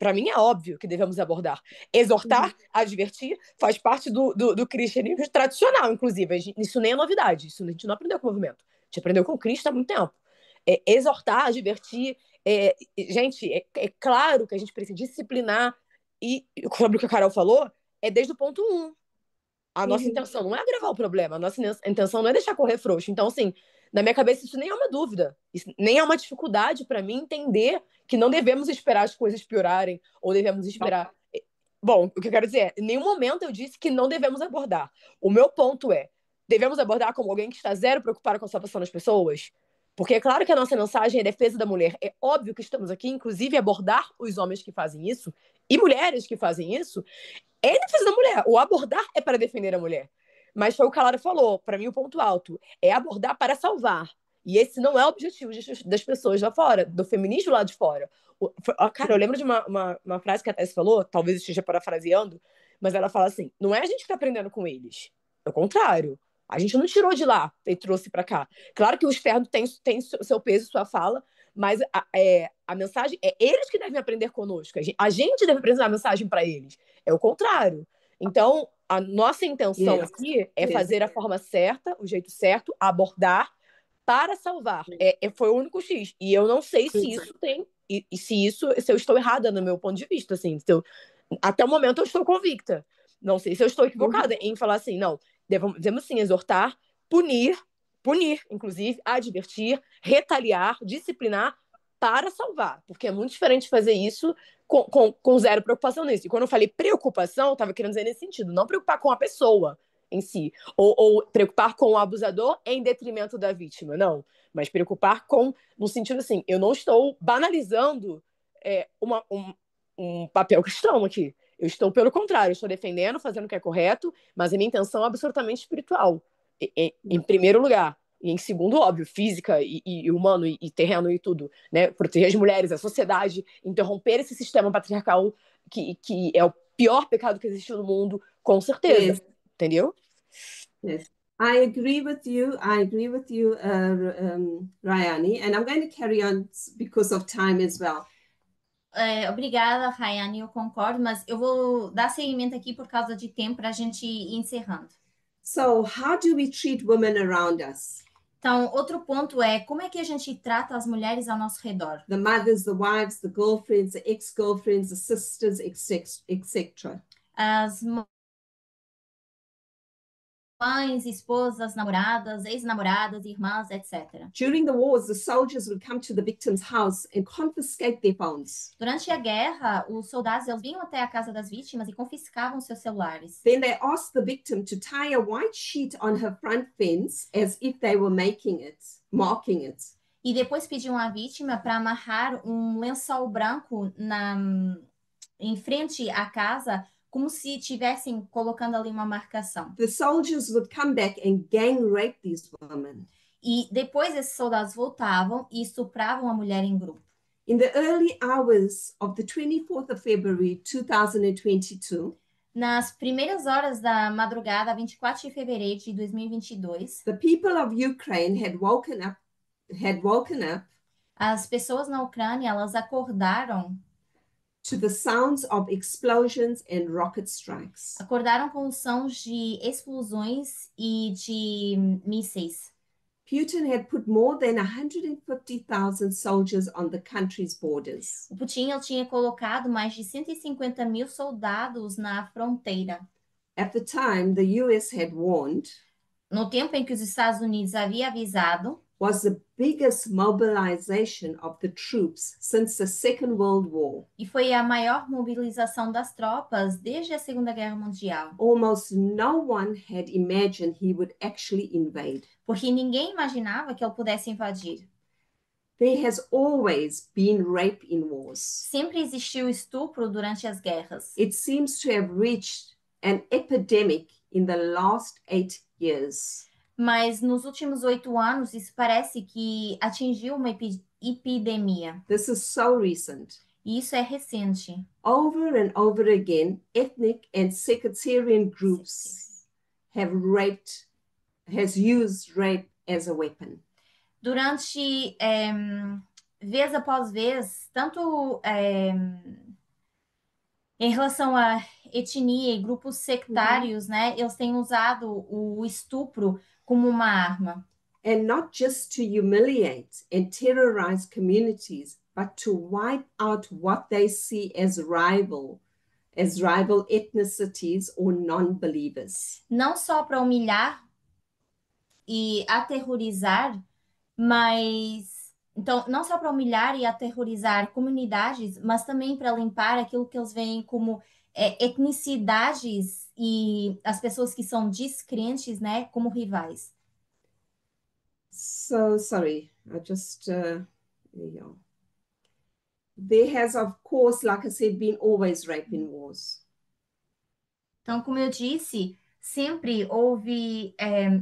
Para mim é óbvio que devemos abordar. Exortar, advertir, faz parte do cristianismo tradicional, inclusive. Isso nem é novidade. Isso a gente não aprendeu com o movimento. A gente aprendeu com Cristo há muito tempo. Exortar, advertir. Gente, é claro que a gente precisa disciplinar. E sobre o que a Carol falou, é desde o ponto 1. A nossa intenção não é agravar o problema. A nossa intenção não é deixar correr frouxo. Então, assim, na minha cabeça, isso nem é uma dúvida. Isso nem é uma dificuldade para mim entender que não devemos esperar as coisas piorarem ou devemos esperar. Bom, o que eu quero dizer é, em nenhum momento eu disse que não devemos abordar. O meu ponto é, devemos abordar como alguém que está zero preocupado com a salvação das pessoas? Porque é claro que a nossa mensagem é defesa da mulher. É óbvio que estamos aqui, inclusive, abordar os homens que fazem isso e mulheres que fazem isso é defesa da mulher. O abordar é para defender a mulher. Mas foi o que a Lara falou, para mim o ponto alto é abordar para salvar. E esse não é o objetivo das pessoas lá fora, do feminismo lá de fora. Cara, eu lembro de uma frase que a Tess falou, talvez eu esteja parafraseando, mas ela fala assim: não é a gente que está aprendendo com eles, é o contrário. A gente não tirou de lá e trouxe para cá. Claro que o externo tem seu peso, sua fala, mas a mensagem é eles que devem aprender conosco. A gente deve apresentar a mensagem para eles. É o contrário. Então, a nossa intenção aqui é fazer a forma certa, o jeito certo, abordar para salvar. Foi o único X. E eu não sei se isso tem. E se eu estou errada no meu ponto de vista, assim. Até o momento eu estou convicta. Não sei se eu estou equivocada em falar assim, não, devemos sim exortar, punir, inclusive, advertir, retaliar, disciplinar para salvar. Porque é muito diferente fazer isso com zero preocupação nisso. E quando eu falei preocupação, eu estava querendo dizer nesse sentido, não preocupar com a pessoa em si, ou preocupar com o abusador em detrimento da vítima, não. Mas preocupar no sentido assim, eu não estou banalizando um papel cristão aqui. Eu estou, pelo contrário, eu estou defendendo, fazendo o que é correto, mas a minha intenção é absolutamente espiritual, em primeiro lugar. E em segundo, óbvio, física e humano e terreno e tudo, né? Proteger as mulheres, a sociedade, interromper esse sistema patriarcal que é o pior pecado que existe no mundo, com certeza.
Yes.
Entendeu?
Yes. I agree with you. Rayani, and I'm going to carry on because of time as well.
Obrigada, Rayane, eu concordo, mas eu vou dar seguimento aqui por causa de tempo para a gente ir encerrando.
So, how do we treat women around us?
Então, outro ponto é como é que a gente trata as mulheres ao nosso redor?
The mothers, the wives, the girlfriends, the ex-girlfriends, the sisters, etc.
As mães, esposas, namoradas, ex-namoradas, irmãs, etc.
During the wars, the soldiers would come to the victim's house and confiscate their phones.
Durante a guerra, os soldados eles vinham até a casa das vítimas e confiscavam seus celulares.
Then they asked the victim to tie a white sheet on her front fence as if they were marking it.
E depois pediam à vítima para amarrar um lençol branco em frente à casa, como se estivessem colocando ali uma marcação.
The soldiers would come back and gang rape these women.
E depois esses soldados voltavam e estupravam a mulher em grupo.
In the early hours of the 24th of February 2022,
nas primeiras horas da madrugada, 24 de fevereiro de 2022,
the people of Ukraine had woken up.
As pessoas na Ucrânia, elas acordaram
to the sounds of explosions and rocket strikes.
Acordaram com os sons de explosões e de mísseis.
Putin had put more than 150,000 soldiers on the country's borders.
O Putin tinha colocado mais de 150.000 soldados na fronteira.
At the time, the US had warned.
No tempo em que os Estados Unidos havia avisado.
was the biggest mobilization of the troops since the Second World War.
E foi a maior mobilização das tropas desde a Segunda Guerra Mundial,
Almost no one had imagined he would actually invade.
porque ninguém imaginava que ele pudesse invadir.
There has always been rape in wars.
Sempre existiu estupro durante as guerras.
It seems to have reached an epidemic in the last 8 years.
Mas nos últimos 8 anos, isso parece que atingiu uma epidemia.
This is so recent.
E isso é recente.
Over and over again, ethnic and sectarian groups has used rape as a weapon.
Durante vez após vez, tanto em relação à etnia e grupos sectários, né, eles têm usado o estupro como uma arma.
And not just to humiliate and terrorize communities, but to wipe out what they see as rival ethnicities or non-believers.
Não só para humilhar e aterrorizar, mas então não só para humilhar e aterrorizar comunidades, mas também para limpar aquilo que eles veem como etnicidades e as pessoas que são descrentes, né, como rivais.
So sorry, I just there you go. There has, of course, like I said, been always rape in wars.
Então, como eu disse, sempre houve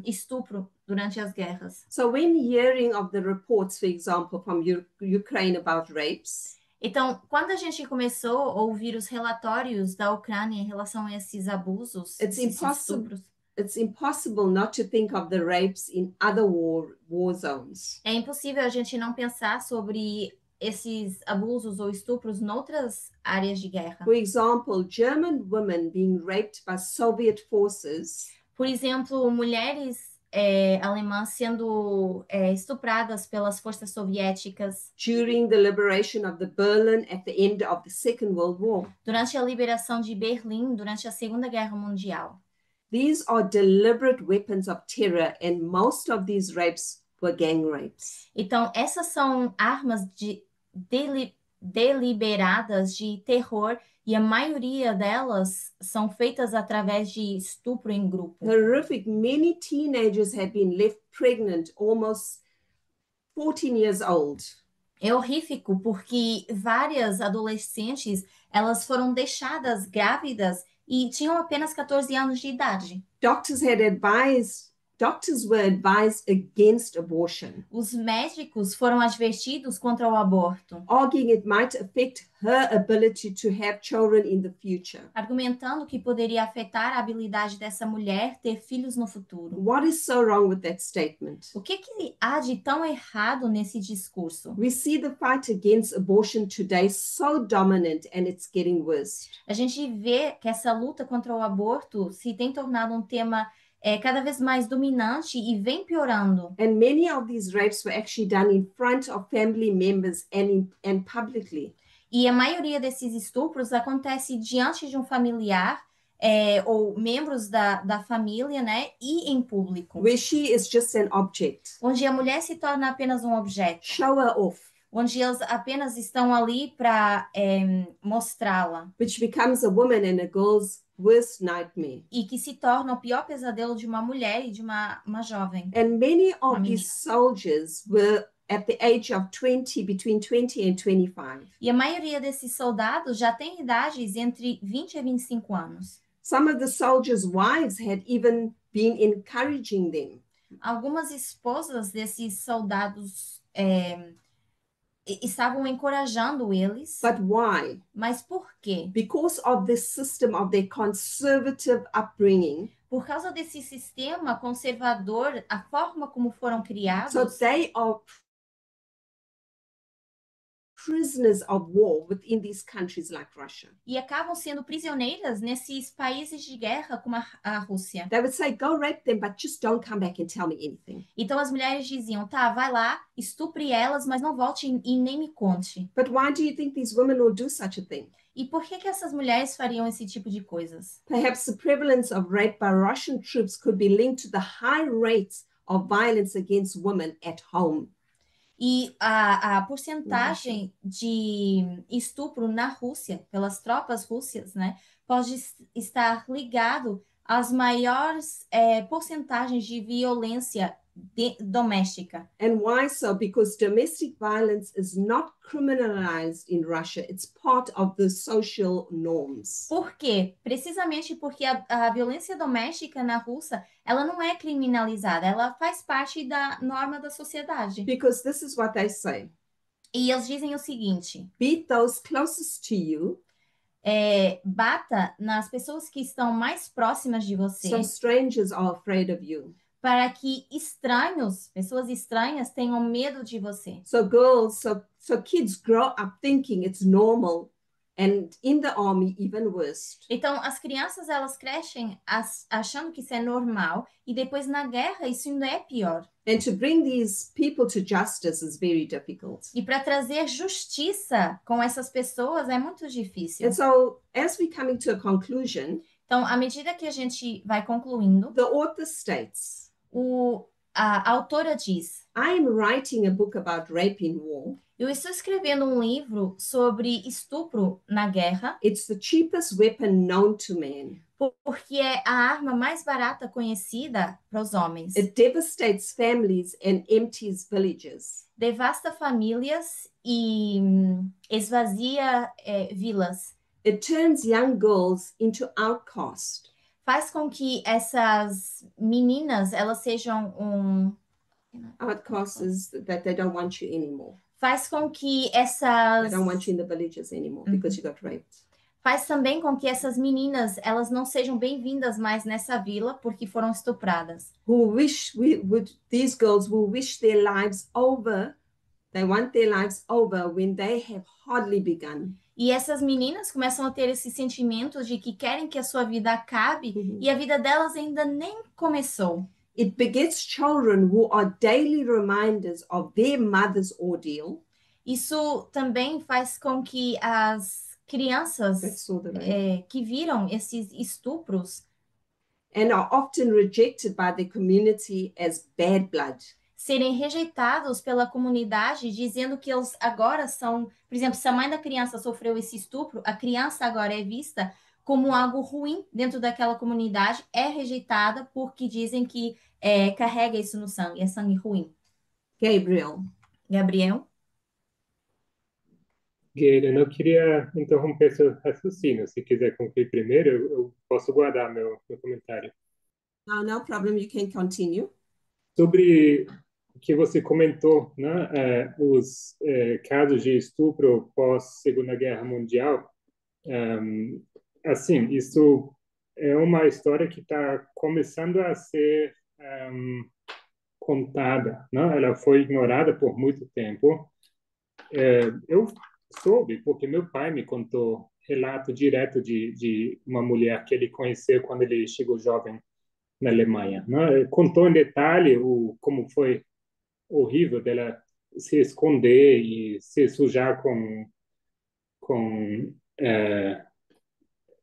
estupro durante as guerras.
So when hearing of the reports, for example, from Ukraine about rapes,
então, quando a gente começou a ouvir os relatórios da Ucrânia em relação a esses abusos, esses estupros,
it's impossible not to think of the rapes in other war zones.
É impossível a gente não pensar sobre esses abusos ou estupros noutras áreas de guerra.
For example, German women being raped by Soviet forces.
Por exemplo, mulheres alemãs sendo estupradas pelas forças soviéticas.
During the liberation of the Berlin at the end of the Second World War.
Durante a liberação de Berlim, durante a Segunda Guerra Mundial.
These are deliberate weapons of terror, and most of these rapes were gang rapes.
Então, essas são armas deliberadas de terror e a maioria delas são feitas através de estupro em grupo.
Horrific. Many teenagers have been left pregnant, almost 14 years old.
É horrífico porque várias adolescentes, elas foram deixadas grávidas e tinham apenas 14 anos de idade.
Doctors were advised against abortion.
Os médicos foram advertidos contra o aborto,
arguing it might affect her ability to have children in the future.
Argumentando que poderia afetar a habilidade dessa mulher ter filhos no futuro.
What is so wrong with that statement?
O que há de tão errado nesse discurso?
We see the fight against abortion today so dominant, and it's getting worse.
A gente vê que essa luta contra o aborto se tem tornado um tema cada vez mais dominante e vem piorando.
And many of these rapes were actually done in front of family members and publicly.
E a maioria desses estupros acontece diante de um familiar ou membros da família, né, e em público.
Where she is just an object.
Onde a mulher se torna apenas um objeto.
Show her off.
Onde eles apenas estão ali para mostrá-la.
Which becomes a woman and a girl's worst nightmare.
E que se torna o pior pesadelo de uma mulher e de uma jovem.
And many of these soldiers were at the age of 20, between 20 and 25.
E a maioria desses soldados já tem idades entre 20 e 25 anos.
Some of the soldiers' wives had even been encouraging them.
Algumas esposas desses soldados estavam encorajando eles.
But why?
Mas por quê?
Because of the system of their conservative upbringing.
Por causa desse sistema conservador, a forma como foram criados.
So they are prisoners of war within these countries like Russia.
E acabam sendo prisioneiras nesses países de guerra como a Rússia.
They would say, go rape them, but just don't come back and tell me anything.
Então as mulheres diziam, tá, vai lá, estupre elas, mas não volte e nem me conte.
But why do you think these women will do such a thing?
E por que essas mulheres fariam esse tipo de coisas?
Perhaps the prevalence of rape by Russian troops could be linked to the high rates of violence against women at home.
E a porcentagem de estupro na Rússia, pelas tropas russas, né, pode estar ligado às maiores porcentagens de violência doméstica.
And why so? Because domestic violence is not criminalized in Russia. It's part of the social norms.
Por quê? Precisamente porque a violência doméstica na Rússia, ela não é criminalizada, ela faz parte da norma da sociedade.
Because this is what they say.
E eles dizem o seguinte:
Beat those closest to you,
bata nas pessoas que estão mais próximas de você,
so strangers are afraid of you.
para que pessoas estranhas tenham medo de você.
So kids grow up thinking it's normal, and in the army even worse.
Então, as crianças, elas crescem achando que isso é normal, e depois na guerra isso ainda é pior.
And to bring these people to justice is very difficult.
E para trazer justiça com essas pessoas é muito difícil.
And so, as we coming to a conclusion,
Então, à medida que a gente vai concluindo,
the author states,
a autora diz:
I am writing a book about rape in war.
eu estou escrevendo um livro sobre estupro na guerra,
It's the cheapest weapon known to man.
porque é a arma mais barata conhecida para os homens.
It devastates families and empties villages.
Devasta famílias e esvazia vilas.
It turns young girls into outcasts.
Faz com que essas meninas, elas sejam
Outcasts is that they don't want you anymore.
faz com que
They
essas
don't want you in the villages anymore because you got raped.
faz também com que essas meninas, elas não sejam bem-vindas mais nessa vila porque foram estupradas.
These girls will wish their lives over. They want their lives over when they have hardly begun.
E essas meninas começam a ter esse sentimento de que querem que a sua vida acabe e a vida delas ainda nem começou.
It begets children who are daily reminders of their mother's ordeal.
Isso também faz com que as crianças
That saw the rape.
que viram esses estupros
And are often rejected by the community as bad blood.
serem rejeitados pela comunidade, dizendo que eles agora são, por exemplo, se a mãe da criança sofreu esse estupro, a criança agora é vista como algo ruim dentro daquela comunidade, é rejeitada porque dizem que carrega isso no sangue, é sangue ruim.
Gabriel.
Gabriel?
Gayle, eu não queria interromper seu raciocínio. Se quiser concluir primeiro, eu posso guardar meu comentário.
No problem, you can continue.
Sobre o que você comentou, né? Os casos de estupro pós Segunda Guerra Mundial, assim, isso é uma história que está começando a ser contada, né? Ela foi ignorada por muito tempo. Eu soube porque meu pai me contou relato direto de uma mulher que ele conheceu quando ele chegou jovem na Alemanha, né? Contou em detalhe como foi horrível dela se esconder e se sujar com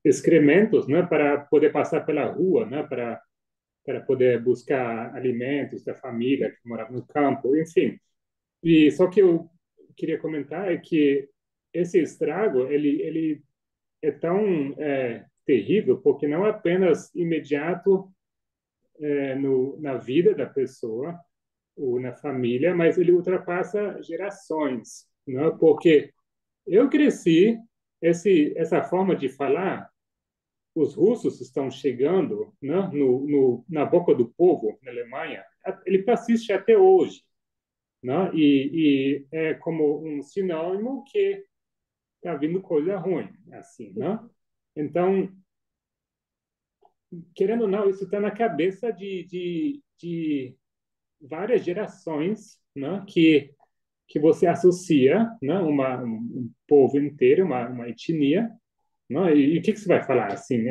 excrementos, né, para poder passar pela rua, né, para poder buscar alimentos da família que morava no campo, enfim. E só que eu queria comentar é que esse estrago ele é tão terrível porque não é apenas imediato na vida da pessoa ou na família, mas ele ultrapassa gerações, né? Porque eu cresci essa forma de falar, os russos estão chegando, né, na boca do povo na Alemanha, ele persiste até hoje, né? E é como um sinônimo que está vindo coisa ruim, assim, né? Então, querendo ou não, isso está na cabeça de várias gerações, né, que você associa, né, um povo inteiro, uma etnia, né, e o que você vai falar assim,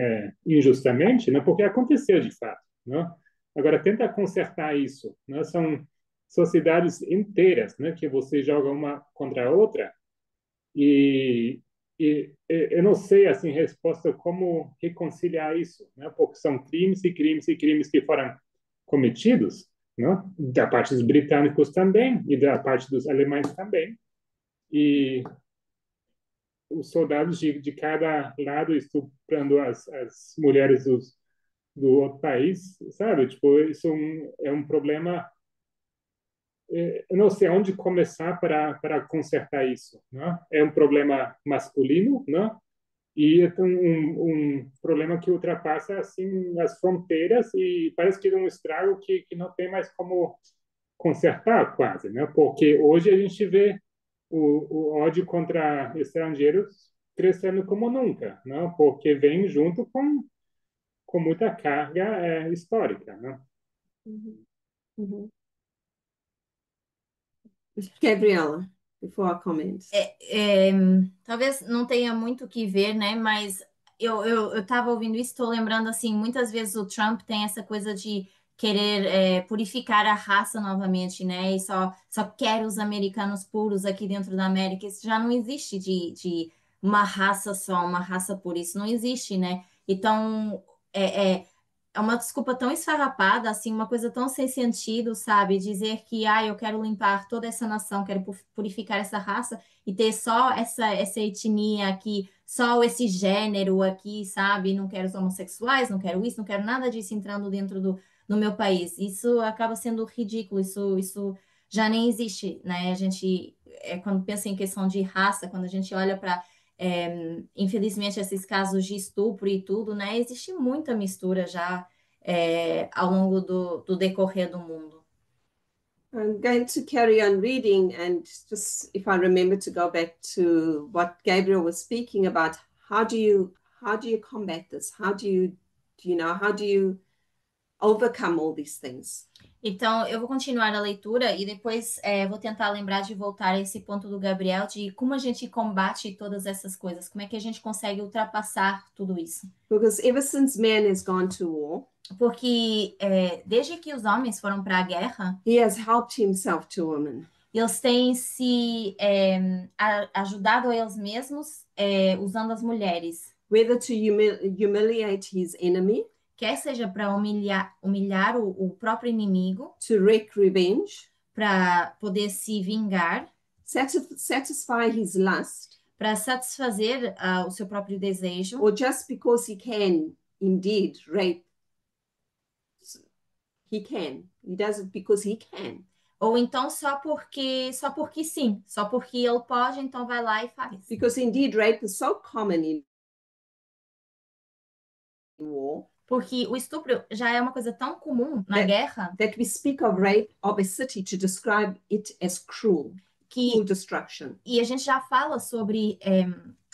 injustamente, né, porque aconteceu de fato, né? Agora tenta consertar isso, né? São sociedades inteiras, né, que você joga uma contra a outra e eu não sei assim resposta como reconciliar isso, né? Porque são crimes e crimes e crimes que foram cometidos, né? Da parte dos britânicos também e da parte dos alemães também. E os soldados de cada lado estuprando as mulheres do outro país, sabe? Tipo, isso é um problema. Eu não sei onde começar para consertar isso, né? É um problema masculino, né? E é um problema que ultrapassa assim as fronteiras e parece que é um estrago que não tem mais como consertar quase, né? Porque hoje a gente vê o ódio contra estrangeiros crescendo como nunca, né? Porque vem junto com muita carga histórica, né?
Mhm. Gabriela, before I comment.
Talvez não tenha muito o que ver, né? Mas eu estava ouvindo isso, estou lembrando assim, muitas vezes o Trump tem essa coisa de querer purificar a raça novamente, né? E só quer os americanos puros aqui dentro da América. Isso já não existe de uma raça só, uma raça pura. Isso não existe, né? Então, é uma desculpa tão esfarrapada, assim, uma coisa tão sem sentido, sabe? Dizer que, eu quero limpar toda essa nação, quero purificar essa raça e ter só essa etnia aqui, só esse gênero aqui, sabe? Não quero os homossexuais, não quero isso, não quero nada disso entrando dentro do meu país. Isso acaba sendo ridículo, isso já nem existe, né? A gente, quando pensa em questão de raça, quando a gente olha para infelizmente, esses casos de estupro e tudo, né? Existe muita mistura já ao longo do decorrer do mundo.
I'm going to carry on reading, and just if I remember to go back to what Gabriel was speaking about, how do you combat this? How do you overcome all these things?
Então, eu vou continuar a leitura e depois vou tentar lembrar de voltar a esse ponto do Gabriel, de como a gente combate todas essas coisas, como é que a gente consegue ultrapassar tudo isso.
Because ever since man has gone to war,
Porque desde que os homens foram para a guerra,
he has helped himself to women.
eles têm se ajudado a eles mesmos usando as mulheres.
Whether to humiliate his enemy,
Quer seja para humilhar o próprio inimigo,
to wreak revenge,
para poder se vingar,
satisfy his lust,
para satisfazer o seu próprio desejo,
or just because he can indeed rape. He can. He does it because he can.
ou então só porque sim, só porque ele pode, então vai lá e faz.
Because indeed rape is so common in war.
Porque o estupro já é uma coisa tão comum na guerra
that we speak of rape of a city to describe it as cruel destruction.
E a gente já fala sobre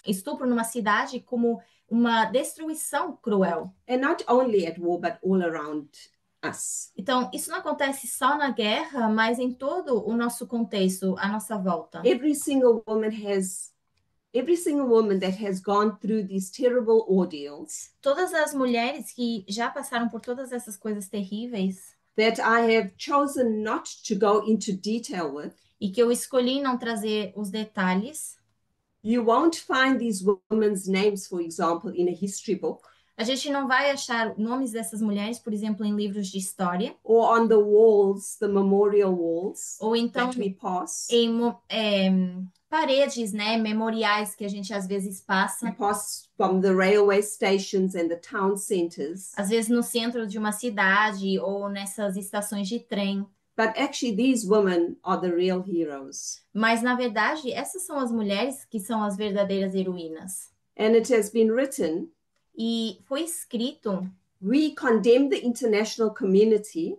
estupro numa cidade como uma destruição cruel.
And not only at war, but all around us.
Então, isso não acontece só na guerra, mas em todo o nosso contexto, à nossa volta.
Every single woman that has gone through these terrible ordeals,
todas as mulheres que já passaram por todas essas coisas terríveis,
that I have chosen not to go into detail with,
e que eu escolhi não trazer os detalhes,
you won't find these women's names, for example, in a history book.
A gente não vai achar nomes dessas mulheres, por exemplo, em livros de história.
Or on the walls, the memorial walls,
ou então
that we pass.
Em paredes, né, memoriais que a gente às vezes passa.
We pass from the railway stations and the town centers.
Às vezes no centro de uma cidade ou nessas estações de trem.
But actually these women are the real heroes.
Mas na verdade, essas são as mulheres que são as verdadeiras heroínas.
And it has been written,
e foi escrito,
we condemn the international community.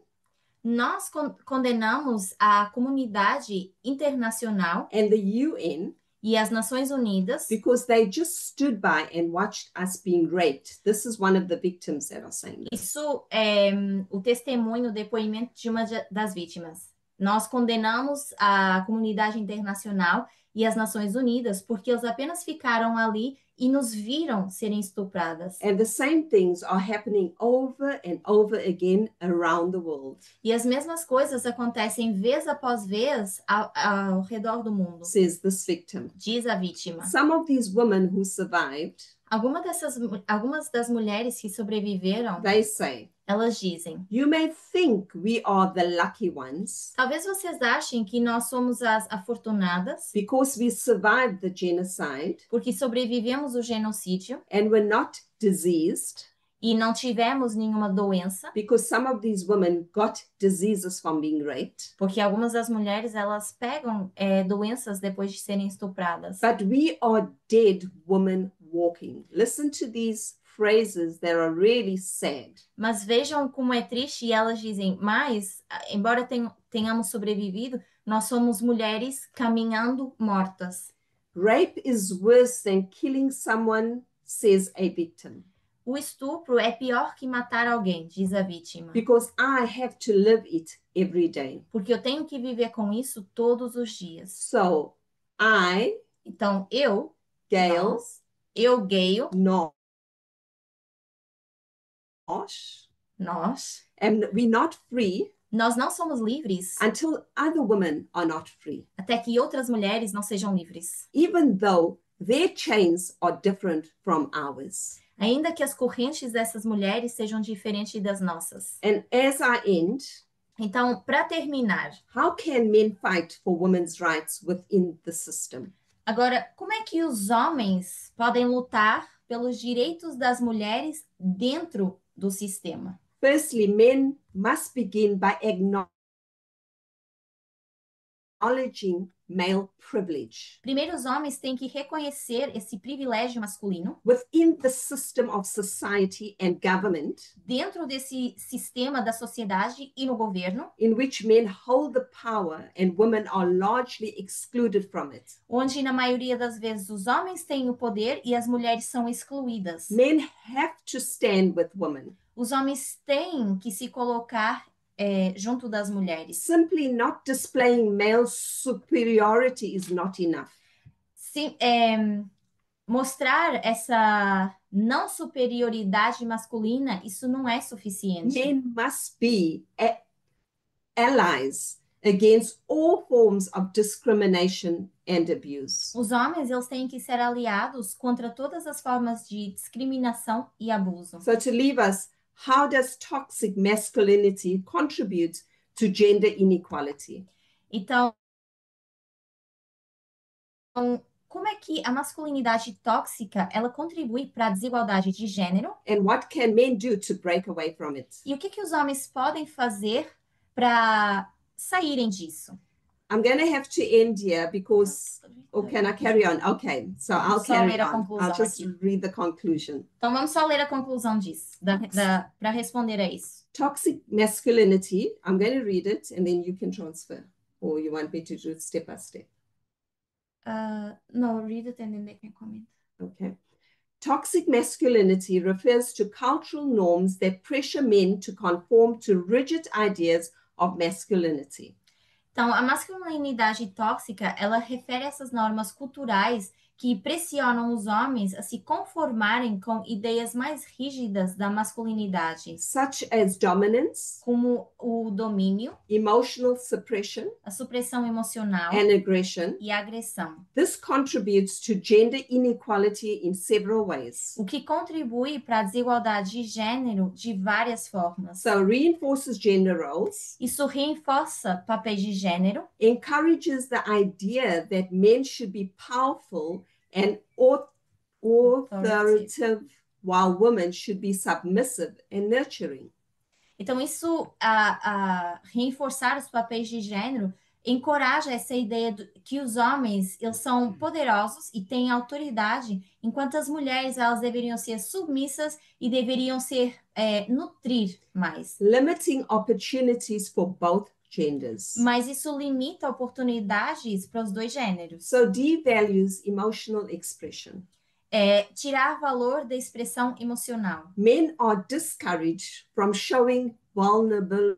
Nós condenamos a comunidade internacional
and the UN
e as Nações Unidas
because they just stood by and watched us being raped. This is one of the victims that are saying this.
Isso é o testemunho, o depoimento de uma das vítimas. Nós condenamos a comunidade internacional e as Nações Unidas porque eles apenas ficaram ali e nos viram serem estupradas.
And the same things are happening over and over again around the world.
E as mesmas coisas acontecem vez após vez ao redor do mundo.
Says this victim.
Diz a vítima.
Some of these women who survived,
algumas das mulheres que sobreviveram,
they say,
Elas dizem:
You may think we are the lucky ones
talvez vocês achem que nós somos as afortunadas
because we survived the genocide
porque sobrevivemos o genocídio
and were not diseased,
e não tivemos nenhuma doença,
because some of these women got diseases from being raped.
porque algumas das mulheres elas pegam doenças depois de serem estupradas.
But we are dead women walking. Listen to these phrases that are really sad.
Mas vejam como é triste e elas dizem, mas, embora tenhamos sobrevivido, nós somos mulheres caminhando mortas.
Rape is worse than killing someone, says a victim,
O estupro é pior que matar alguém, diz a vítima,
because I have to live it every day.
porque eu tenho que viver com isso todos os dias.
So I,
Então, eu,
Gail,
Gayle,
nós, we're not free
nós não somos livres
until other women are not free,
até que outras mulheres não sejam livres.
even though their chains are different from ours.
Ainda que as correntes dessas mulheres sejam diferentes das nossas.
And as I end,
Então, para terminar,
how can men fight for women's rights within the system?
agora, como é que os homens podem lutar pelos direitos das mulheres dentro do sistema?
Firstly, men must begin by acknowledging male privilege
Primeiro, os homens têm que reconhecer esse privilégio masculino
within the system of society and government,
dentro desse sistema da sociedade e no governo,
in which men hold the power and women are largely excluded from it.
onde na maioria das vezes os homens têm o poder e as mulheres são excluídas.
Men have to stand with women.
Os homens têm que se colocar junto das mulheres.
Simply not displaying male superiority is not enough.
Sim, mostrar essa não superioridade masculina, isso não é suficiente.
Men must be allies against all forms of discrimination and abuse.
Os homens, eles têm que ser aliados contra todas as formas de discriminação e abuso.
So to leave us, how does toxic masculinity contribute to gender inequality?
Então, como é que a masculinidade tóxica, ela contribui para a desigualdade de gênero?
And what can men do to break away from it?
E o que os homens podem fazer para saírem disso?
I'm going to have to end here because, or can I carry on? Okay, so I'll
Só
carry
ler a
on.
conclusão
I'll just
aqui.
read the conclusion.
Então, vamos só ler a conclusão disso, para responder a isso.
Toxic masculinity, I'm going to read it and then you can transfer. Or you want me to do it step by step?
No, read it and then they can comment.
Okay. Toxic masculinity refers to cultural norms that pressure men to conform to rigid ideas of masculinity.
Então, a masculinidade tóxica, ela refere a essas normas culturais que pressionam os homens a se conformarem com ideias mais rígidas da masculinidade,
Such as dominance,
como o domínio,
emotional suppression,
a supressão emocional
and aggression.
e a agressão,
This contributes to gender inequality in several ways.
o que contribui para a desigualdade de gênero de várias formas.
So reinforces gender roles,
Isso reforça papéis de gênero,
encourages the idea that men should be powerful and authoritative, while women should be submissive and nurturing.
então isso, a reforçar os papéis de gênero, encoraja essa ideia que os homens, eles são poderosos e têm autoridade, enquanto as mulheres, elas deveriam ser submissas e deveriam ser, nutrir mais.
Limiting opportunities for both genders.
Mas isso limita oportunidades para os dois gêneros.
So devalues emotional expression.
Tirar valor da expressão emocional.
Men are discouraged from showing vulnerability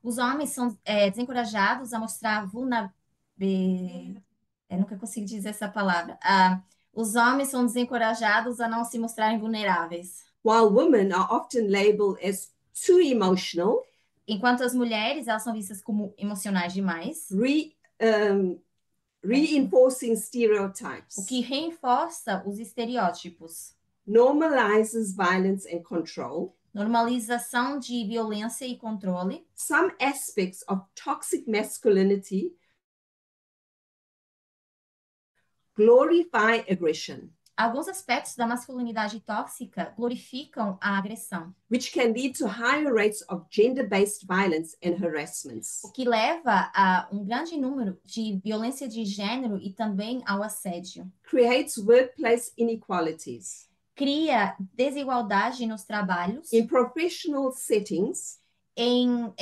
Os homens são desencorajados a mostrar vulnerabilidade. Nunca consigo dizer essa palavra. Os homens são desencorajados a não se mostrarem vulneráveis.
while women are often labeled as too emotional,
Enquanto as mulheres, elas são vistas como emocionais demais,
reinforcing stereotypes.
o que reforça os estereótipos.
normalizes violence and control.
Normalização de violência e controle.
Some aspects of toxic masculinity glorify aggression,
Alguns aspectos da masculinidade tóxica glorificam a agressão,
which can lead to higher rates of gender-based violence and harassments.
o que leva a um grande número de violência de gênero e também ao assédio.
Creates workplace inequalities.
Cria desigualdade nos trabalhos,
In professional settings,
em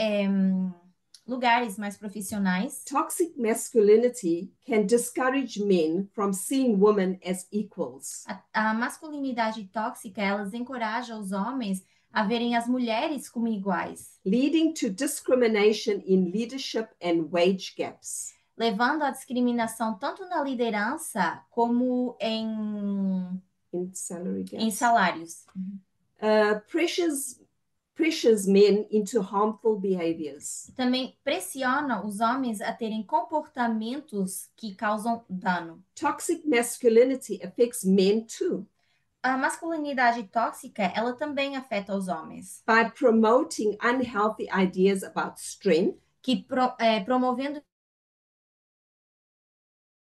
lugares mais profissionais.
toxic masculinity can discourage men from seeing women as equals.
A masculinidade tóxica, elas encorajam os homens a verem as mulheres como iguais,
Leading to discrimination in leadership and wage gaps.
levando à discriminação tanto na liderança como em
In salary gaps.
salários.
Pressures men into harmful behaviors.
Também pressiona os homens a terem comportamentos que causam dano.
Toxic masculinity affects men too,
A masculinidade tóxica, ela também afeta os homens,
by promoting unhealthy ideas about strength,
que promovendo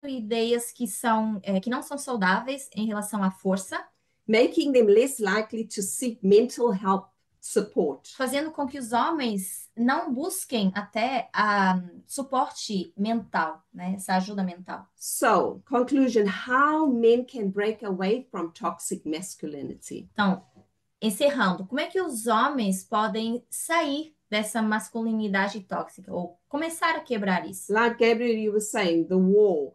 ideias que não são saudáveis em relação à força,
making them less likely to seek mental health support.
fazendo com que os homens não busquem até suporte mental, né? Essa ajuda mental.
So, conclusion, how men can break away from toxic masculinity.
Então, encerrando, como é que os homens podem sair dessa masculinidade tóxica ou começar a quebrar isso?
Like Gabriel, you were saying, the war,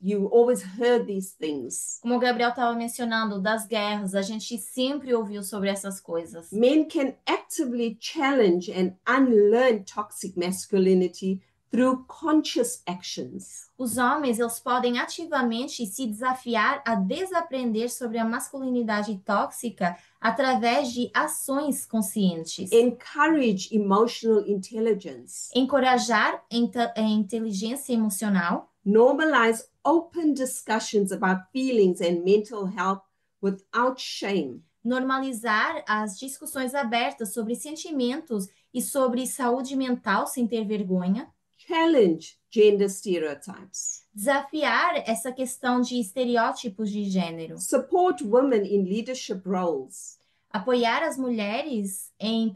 you always heard these things.
Como o Gabriel estava mencionando, das guerras, a gente sempre ouviu sobre essas coisas.
Men can actively challenge and unlearn toxic masculinity through conscious actions.
Os homens, eles podem ativamente se desafiar a desaprender sobre a masculinidade tóxica através de ações conscientes.
Encourage emotional intelligence.
Encorajar a inteligência emocional.
Normalize open discussions about feelings and mental health without shame.
Normalizar as discussões abertas sobre sentimentos e sobre saúde mental sem ter vergonha.
Challenge gender stereotypes.
Desafiar essa questão de estereótipos de gênero.
Support women in leadership roles.
Apoiar as mulheres em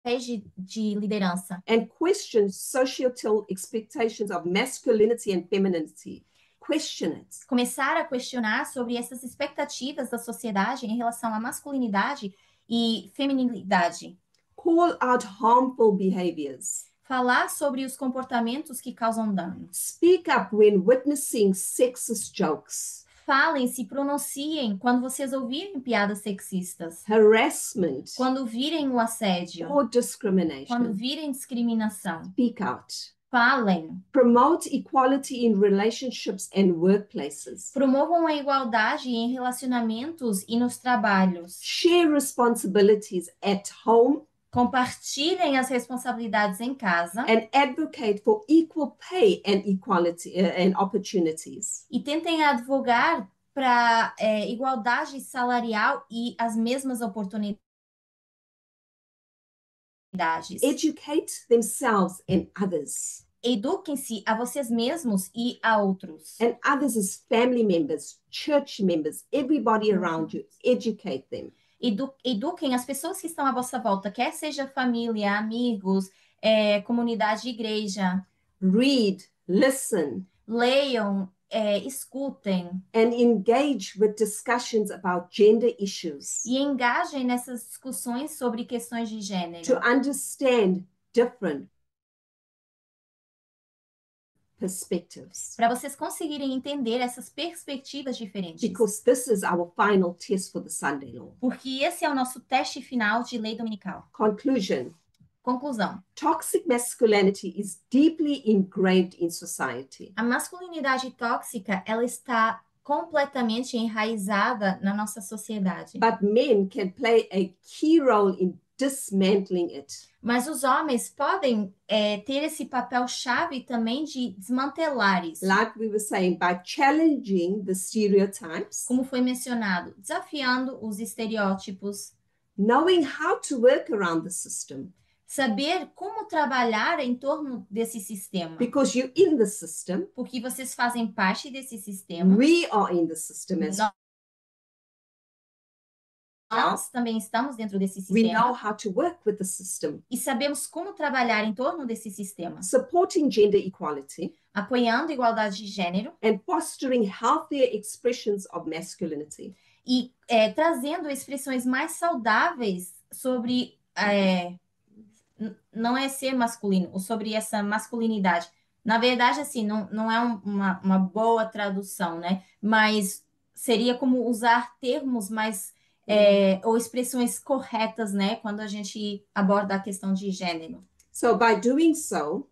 papéis de liderança.
And question societal expectations of masculinity and femininity. Question it.
Começar a questionar sobre essas expectativas da sociedade em relação à masculinidade e feminilidade.
Call out harmful behaviors.
Falar sobre os comportamentos que causam dano.
Speak up when witnessing sexist jokes.
Falem, se pronunciem quando vocês ouvirem piadas sexistas.
Harassment.
Quando virem o assédio.
Or
Quando
discrimination.
virem discriminação.
Speak out.
Falem.
Promote equality in relationships and workplaces.
Promovam a igualdade em relacionamentos e nos trabalhos.
Share responsibilities at home
Compartilhem as responsabilidades em casa
and advocate for equal pay and equality and opportunities.
e tentem advogar para igualdade salarial e as mesmas oportunidades.
Educate themselves and others.
Eduquem-se a vocês mesmos e a outros.
And others as family members, church members, everybody around you. Educate them.
Eduquem as pessoas que estão à vossa volta, quer seja família, amigos, comunidade de igreja.
Read, listen,
Leiam, escutem
and engage with discussions about gender issues
e engajem nessas discussões sobre questões de gênero.
to understand different perspectives.
Para vocês conseguirem entender essas perspectivas diferentes.
Because this is our final test for the Sunday law.
Porque esse é o nosso teste final de lei dominical.
Conclusion.
Conclusão.
Toxic masculinity is deeply ingrained in society.
A masculinidade tóxica, ela está completamente enraizada na nossa sociedade.
But men can play a key role in dismantling it.
Mas os homens podem ter esse papel-chave também de desmantelar isso.
Like we were saying, by challenging the stereotypes,
Como foi mencionado, desafiando os estereótipos,
knowing how to work around the system,
saber como trabalhar em torno desse sistema.
because you're in the system,
Porque vocês fazem parte desse sistema.
we are in the system as
Nós também estamos dentro desse
we know
sistema
how to work with the system,
e sabemos como trabalhar em torno desse sistema,
supporting gender equality
apoiando a igualdade de gênero
and fostering healthier expressions of masculinity.
e trazendo expressões mais saudáveis sobre não é ser masculino, ou sobre essa masculinidade. Na verdade, assim, não é uma boa tradução, né? Mas seria como usar termos mais ou expressões corretas, né? Quando a gente aborda a questão de gênero.
So by doing so,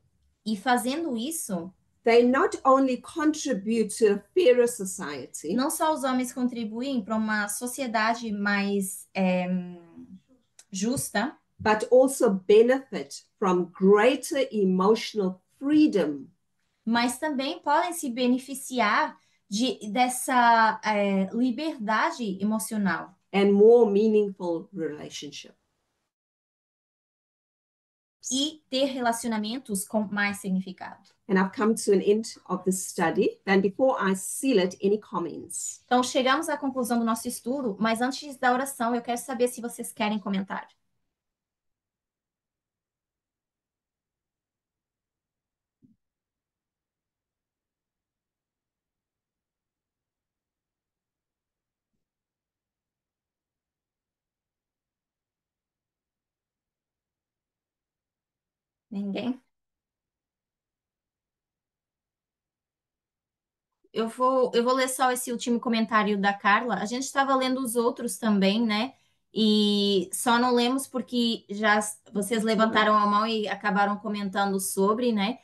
E fazendo isso,
they not only contribute to a fairer society,
não só os homens contribuem para uma sociedade mais justa,
but also benefit from greater emotional freedom
mas também podem se beneficiar dessa liberdade emocional
and more meaningful relationships.
e ter relacionamentos com mais significado.
And I've come to an end of this study. And before I seal it, any comments?
Então, chegamos à conclusão do nosso estudo, mas antes da oração, eu quero saber se vocês querem comentar. Ninguém? Eu vou ler só esse último comentário da Carla. A gente estava lendo os outros também, né? E só não lemos porque já vocês levantaram a mão e acabaram comentando sobre, né?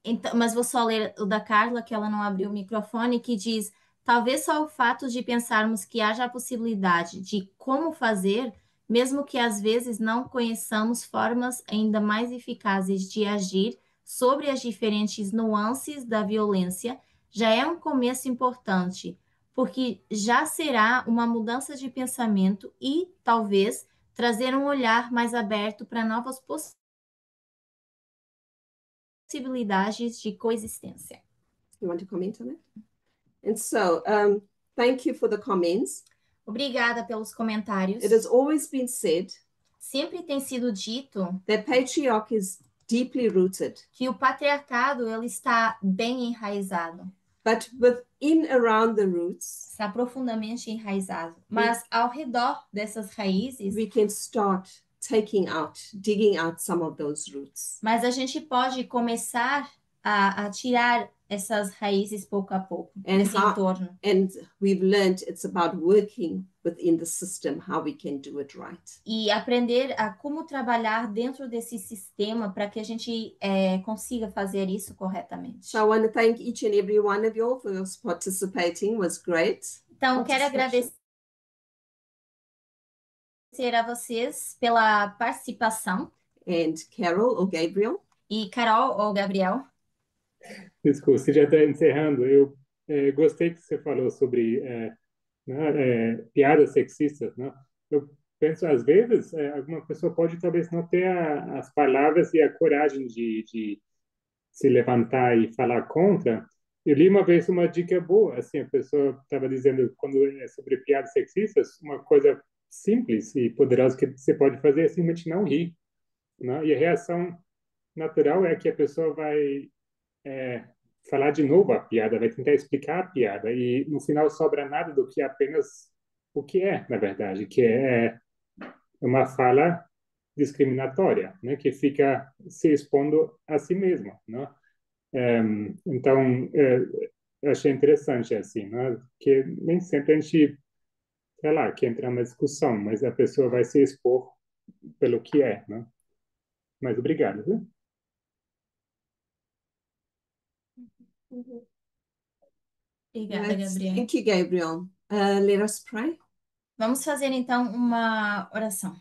Então, mas vou só ler o da Carla, que ela não abriu o microfone, que diz: talvez só o fato de pensarmos que haja a possibilidade de como fazer, mesmo que às vezes não conheçamos formas ainda mais eficazes de agir sobre as diferentes nuances da violência, já é um começo importante, porque já será uma mudança de pensamento e, talvez, trazer um olhar mais aberto para novas possibilidades de coexistência.
You want to comment on it? And so, thank you for the comments.
Obrigada pelos comentários.
It has always been said
Sempre tem sido dito
that patriarchy is deeply rooted,
que o patriarcado ele está bem enraizado,
but within around the roots,
está profundamente enraizado. Mas ao redor dessas raízes,
we can start digging out some of those roots.
mas a gente pode começar a tirar essas raízes pouco a pouco, nesse entorno.
And we've learned it's about working within the system, how we can do it right.
E aprender a como trabalhar dentro desse sistema para que a gente consiga fazer isso corretamente.
So I want to thank each and every one of you for participating. It was great.
Então, quero agradecer a vocês pela participação.
And Carol or Gabriel.
E Carol ou Gabriel.
Desculpa, você já está encerrando. Eu gostei que você falou sobre piadas sexistas, né? Eu penso, às vezes, alguma pessoa pode talvez não ter as palavras e a coragem de se levantar e falar contra. Eu li uma vez uma dica boa, assim, a pessoa estava dizendo, quando é sobre piadas sexistas, uma coisa simples e poderosa que você pode fazer é simplesmente não rir, né? E a reação natural é que a pessoa vai falar de novo a piada, vai tentar explicar a piada e no final sobra nada do que apenas o que é, na verdade, que é uma fala discriminatória, né, que fica se expondo a si mesma, né? Então, eu achei interessante assim, né, que nem sempre a gente, sei lá, quer entrar numa discussão, mas a pessoa vai se expor pelo que é, né? Mas obrigado, viu?
Obrigada, Gabriel.
Thank you, Gabriel. Let us pray.
Vamos fazer então uma oração.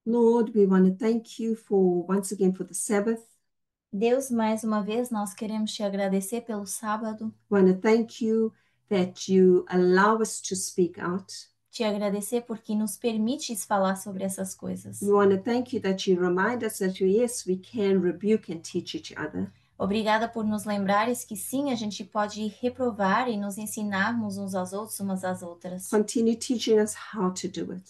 Lord, we want to thank you for once again for the Sabbath.
Deus, mais uma vez, nós queremos te agradecer pelo sábado,
We want to thank you that you allow us to speak out.
te agradecer porque nos permites falar sobre essas coisas.
We want to thank you that you remind us that yes, we can rebuke and teach each other.
Obrigada por nos lembrares que sim, a gente pode reprovar e nos ensinarmos uns aos outros, umas às outras.
Continue teaching us how to do it.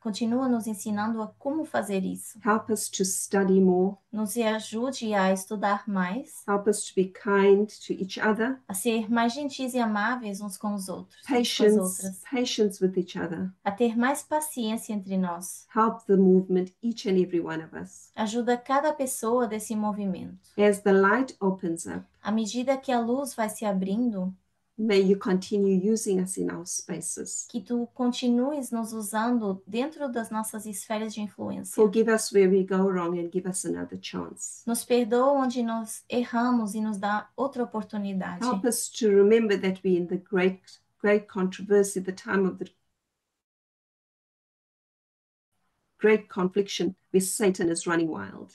Continua nos ensinando a como fazer isso.
Help us to study more.
Nos ajude a estudar mais,
Help us to be kind to each other.
a ser mais gentis e amáveis uns com os outros, com as outras,
Patience with each other.
a ter mais paciência entre nós.
Help the movement, each and every one of us.
Ajuda cada pessoa desse movimento.
As the light opens up,
À medida que a luz vai se abrindo,
may you continue using us in our spaces.
que tu continues nos usando dentro das nossas esferas de influência.
Forgive us where we go wrong and give us another chance.
Nos perdoa onde nós erramos e nos dá outra oportunidade.
Help us to remember that we're in the great controversy, the time of the great confliction where Satan is running wild.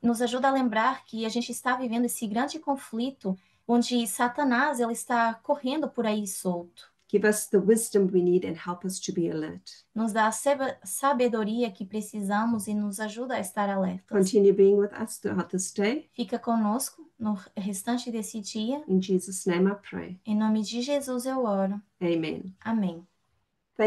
Nos ajuda a lembrar que a gente está vivendo esse grande conflito onde Satanás ele está correndo por aí solto.
Give us the wisdom we need and help us to be alert.
Nos dá a sabedoria que precisamos e nos ajuda a estar alertas.
Continue being with us throughout this day.
Fica conosco no restante desse dia.
In Jesus' name I pray.
Em nome de Jesus eu oro.
Amen.
Amém.